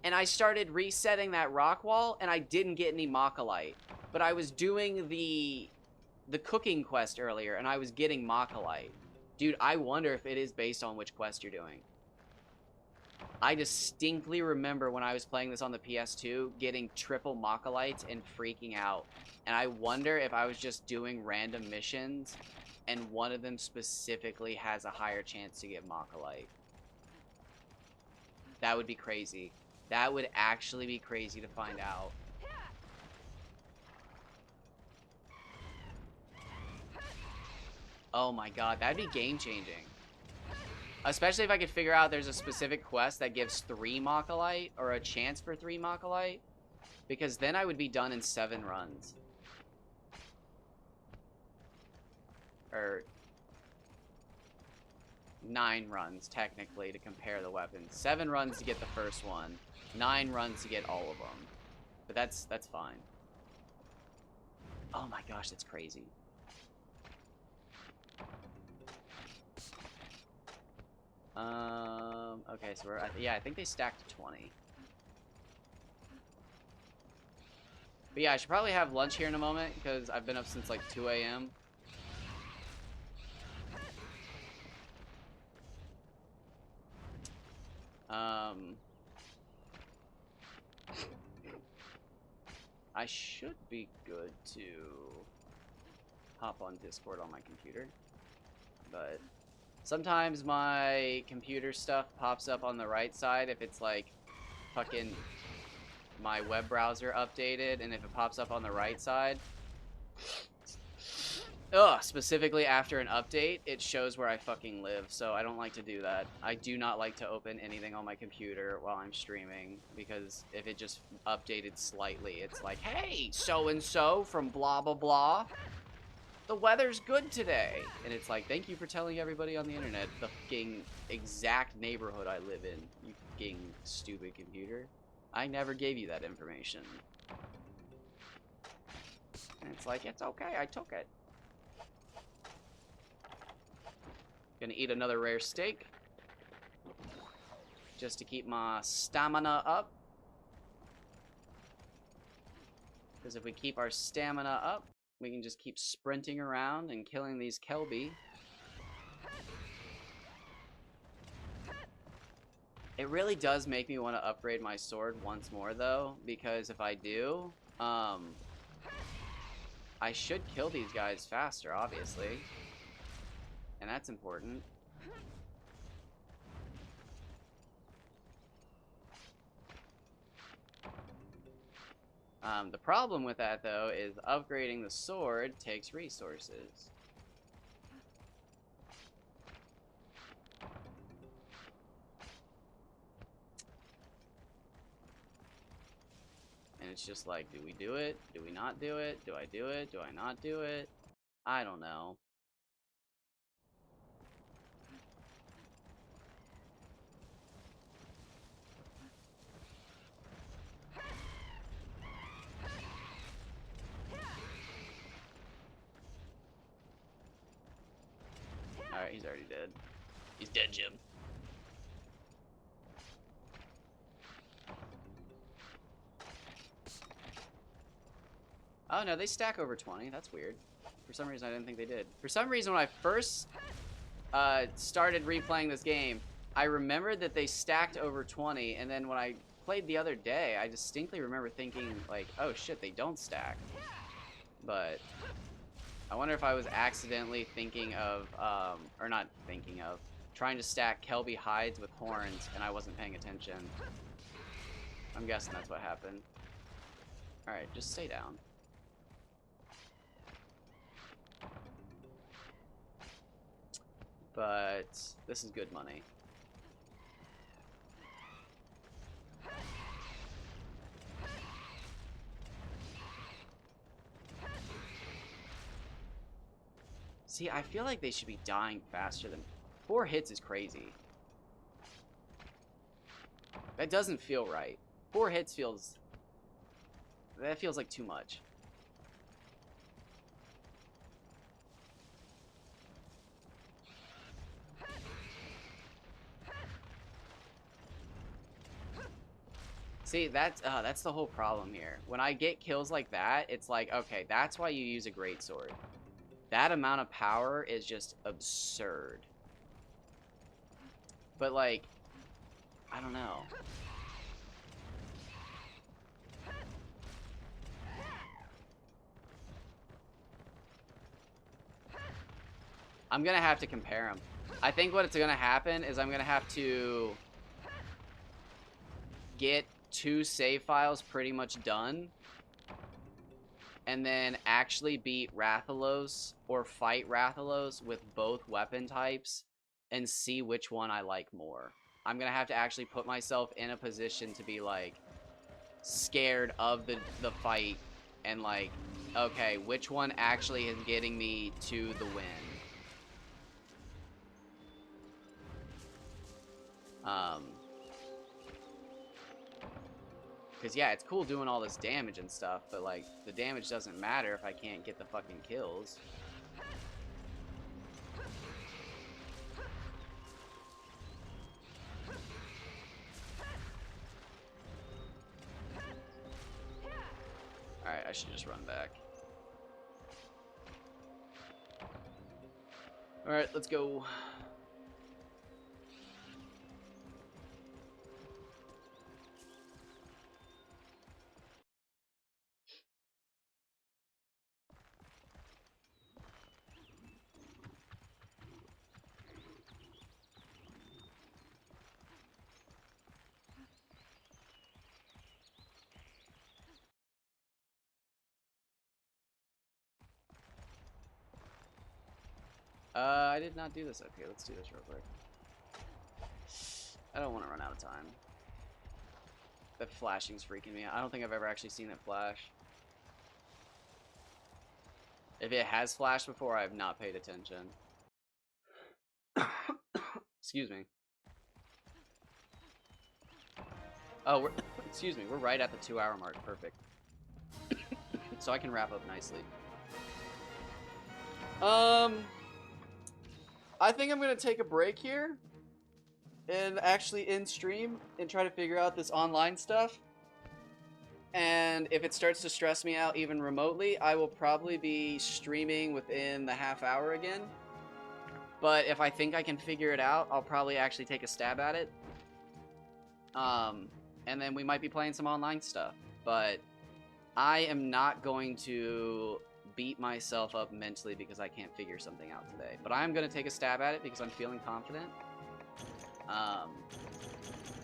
and I started resetting that rock wall, and I didn't get any Makalite. But I was doing the cooking quest earlier, and I was getting Makalite. Dude, I wonder if it is based on which quest you're doing. I distinctly remember when I was playing this on the PS2, getting triple Makalites and freaking out. And I wonder if I was just doing random missions, and one of them specifically has a higher chance to get Makalite. That would be crazy. That would actually be crazy to find out. Oh my god, that'd be game-changing. Especially if I could figure out there's a specific quest that gives 3 Makalite, or a chance for 3 Makalite. Because then I would be done in 7 runs. Or 9 runs, technically, to compare the weapons. 7 runs to get the first one. 9 runs to get all of them. But that's fine. Oh my gosh, that's crazy. Okay, so yeah, I think they stacked 20. But yeah, I should probably have lunch here in a moment, because I've been up since like 2 a.m. I should be good to hop on Discord on my computer, but sometimes my computer stuff pops up on the right side if it's like fucking my web browser updated, and if it pops up on the right side, specifically after an update, it shows where I fucking live, so I don't like to do that. I do not like to open anything on my computer while I'm streaming, because if it just updated slightly, it's like, hey, so-and-so from blah blah blah, the weather's good today. And it's like, thank you for telling everybody on the internet the fucking exact neighborhood I live in, you fucking stupid computer. I never gave you that information. And it's like, it's okay, I took it. Gonna eat another rare steak. just to keep my stamina up. Because if we keep our stamina up, we can just keep sprinting around and killing these Kelby. It really does make me want to upgrade my sword once more, though, because if I do, I should kill these guys faster, obviously. And that's important. The problem with that, though, is upgrading the sword takes resources. And it's just like, do we do it? Do we not do it? Do I do it? Do I not do it? I don't know. Alright, he's already dead. He's dead, Jim. Oh no, they stack over 20. That's weird. For some reason, I didn't think they did. For some reason, when I first started replaying this game, I remembered that they stacked over 20, and then when I played the other day, I distinctly remember thinking, like, oh shit, they don't stack. But I wonder if I was accidentally thinking of, or not thinking of, trying to stack Kelby hides with horns, and I wasn't paying attention. I'm guessing that's what happened. Alright, just stay down. But this is good money. See, I feel like they should be dying faster than 4 hits is crazy. That doesn't feel right. 4 hits feels... That feels like too much. See, that's the whole problem here. When I get kills like that, it's like, okay, that's why you use a greatsword. That amount of power is just absurd. But like, I don't know. I'm gonna have to compare them. I think what's gonna happen is I'm gonna have to get 2 save files pretty much done, and then actually beat Rathalos or fight Rathalos with both weapon types and see which one I like more. I'm gonna have to actually put myself in a position to be like scared of the fight and like, okay, which one actually is getting me to the win. Because, yeah, it's cool doing all this damage and stuff, but, like, the damage doesn't matter if I can't get the fucking kills. Alright, I should just run back. Alright, let's go. I did not do this. Okay, let's do this real quick. I don't want to run out of time. That flashing's freaking me out. I don't think I've ever actually seen it flash. If it has flashed before, I have not paid attention. Excuse me. Oh, excuse me. We're right at the 2-hour mark. Perfect. So I can wrap up nicely. I think I'm gonna take a break here. and actually in stream and try to figure out this online stuff. And if it starts to stress me out even remotely, I will probably be streaming within the half hour again. But if I think I can figure it out, I'll probably actually take a stab at it. And then we might be playing some online stuff. But I am not going to beat myself up mentally because I can't figure something out today. But I am going to take a stab at it because I'm feeling confident.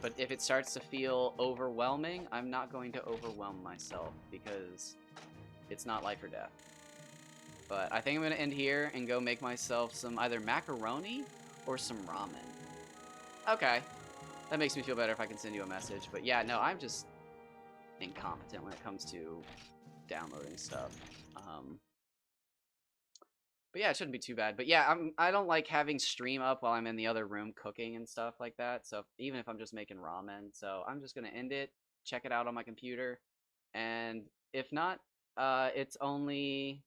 But if it starts to feel overwhelming, I'm not going to overwhelm myself because it's not life or death. But I think I'm going to end here and go make myself some either macaroni or some ramen. Okay. That makes me feel better if I can send you a message. But yeah, no, I'm just incompetent when it comes to downloading stuff. But yeah, it shouldn't be too bad. But yeah, I don't like having stream up while I'm in the other room cooking and stuff like that. So even if I'm just making ramen, so I'm just gonna end it, check it out on my computer, and if not, it's only,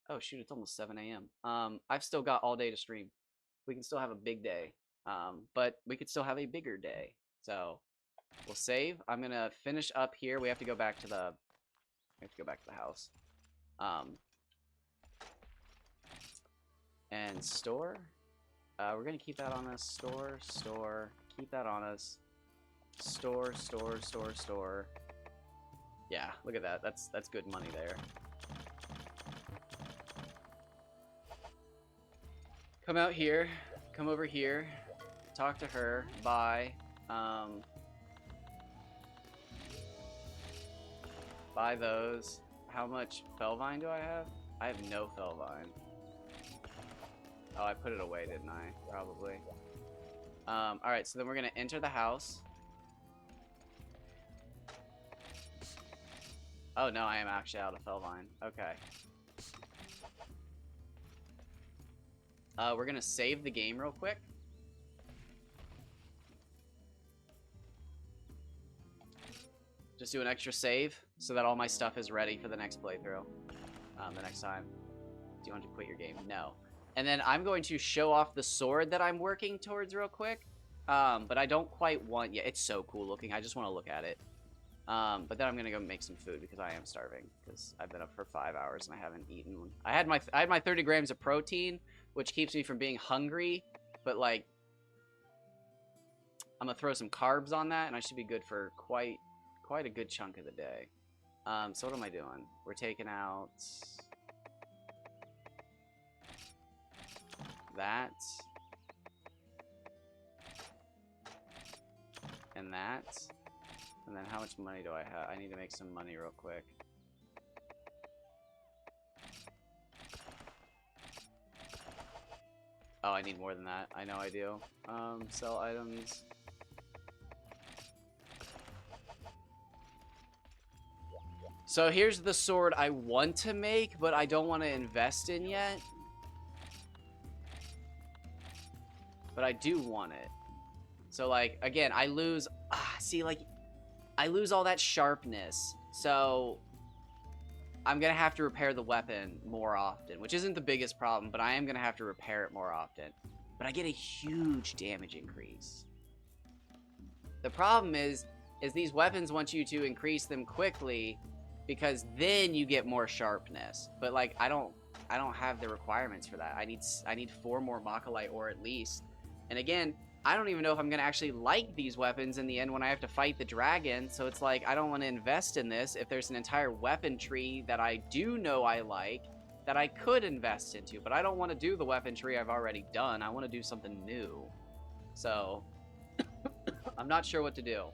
oh shoot, it's almost 7 a.m. I've still got all day to stream. We can still have a big day, but we could still have a bigger day. So we'll save. I'm gonna finish up here. We have to go back to the house. And store. We're gonna keep that on us. Store. Keep that on us. Store. Yeah, look at that. That's good money there. Come out here. Come over here. Talk to her. Buy. Buy those. How much Felvine do I have? I have no Felvine. Oh, I put it away, didn't I? Probably. Alright, so then we're gonna enter the house. Oh no, I am actually out of Felvine. Okay. We're gonna save the game real quick. Just do an extra save so that all my stuff is ready for the next playthrough. The next time. Do you want to quit your game? No. And then I'm going to show off the sword that I'm working towards real quick. But I don't quite want yet. It's so cool looking. I just want to look at it. But then I'm gonna go make some food because I am starving. Because I've been up for 5 hours and I haven't eaten. I had my 30 grams of protein, which keeps me from being hungry. But like, I'm gonna throw some carbs on that, and I should be good for quite a good chunk of the day. So what am I doing? We're taking out that. And that. And then how much money do I have? I need to make some money real quick. Oh, I need more than that. I know I do. Sell items. So here's the sword I want to make, but I don't want to invest in yet. But I do want it. So, like, again, I lose... see, like, I lose all that sharpness. So, I'm going to have to repair the weapon more often. Which isn't the biggest problem, but I am going to have to repair it more often. But I get a huge damage increase. The problem is these weapons want you to increase them quickly, because then you get more sharpness. But, like, I don't have the requirements for that. I need 4 more Makalite ore at least. And again, I don't even know if I'm going to actually like these weapons in the end when I have to fight the dragon. So it's like, I don't want to invest in this if there's an entire weapon tree that I do know I like that I could invest into. But I don't want to do the weapon tree I've already done. I want to do something new. So, I'm not sure what to do.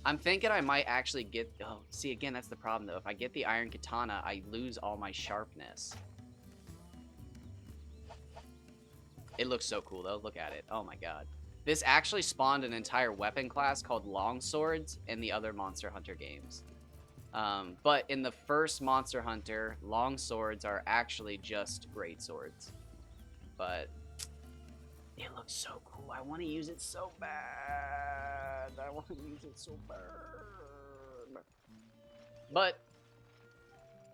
I'm thinking I might actually get... Oh, see, again, that's the problem, though. If I get the Iron Katana, I lose all my sharpness. It looks so cool, though. Look at it. Oh, my God. This actually spawned an entire weapon class called Longswords in the other Monster Hunter games. But in the first Monster Hunter, Longswords are actually just great swords. But it looks so cool. I want to use it so bad. I want to use it so bad. But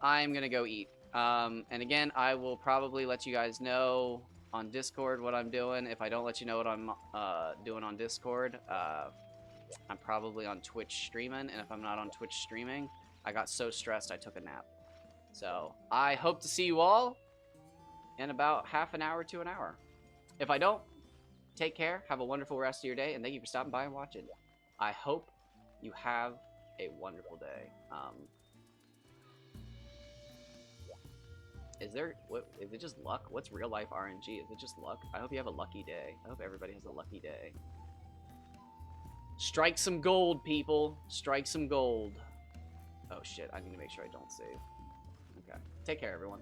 I'm going to go eat. And again, I will probably let you guys know on Discord what I'm doing. If I don't let you know what I'm doing on Discord, I'm probably on Twitch streaming, and if I'm not on Twitch streaming, I got so stressed I took a nap. So I hope to see you all in about half an hour to an hour. If I don't, take care, have a wonderful rest of your day, and thank you for stopping by and watching. I hope you have a wonderful day. Is it just luck? What's real life RNG? Is it just luck? I hope you have a lucky day. I hope everybody has a lucky day. Strike some gold, people. Strike some gold. Oh shit, I need to make sure I don't save. Okay. Take care, everyone.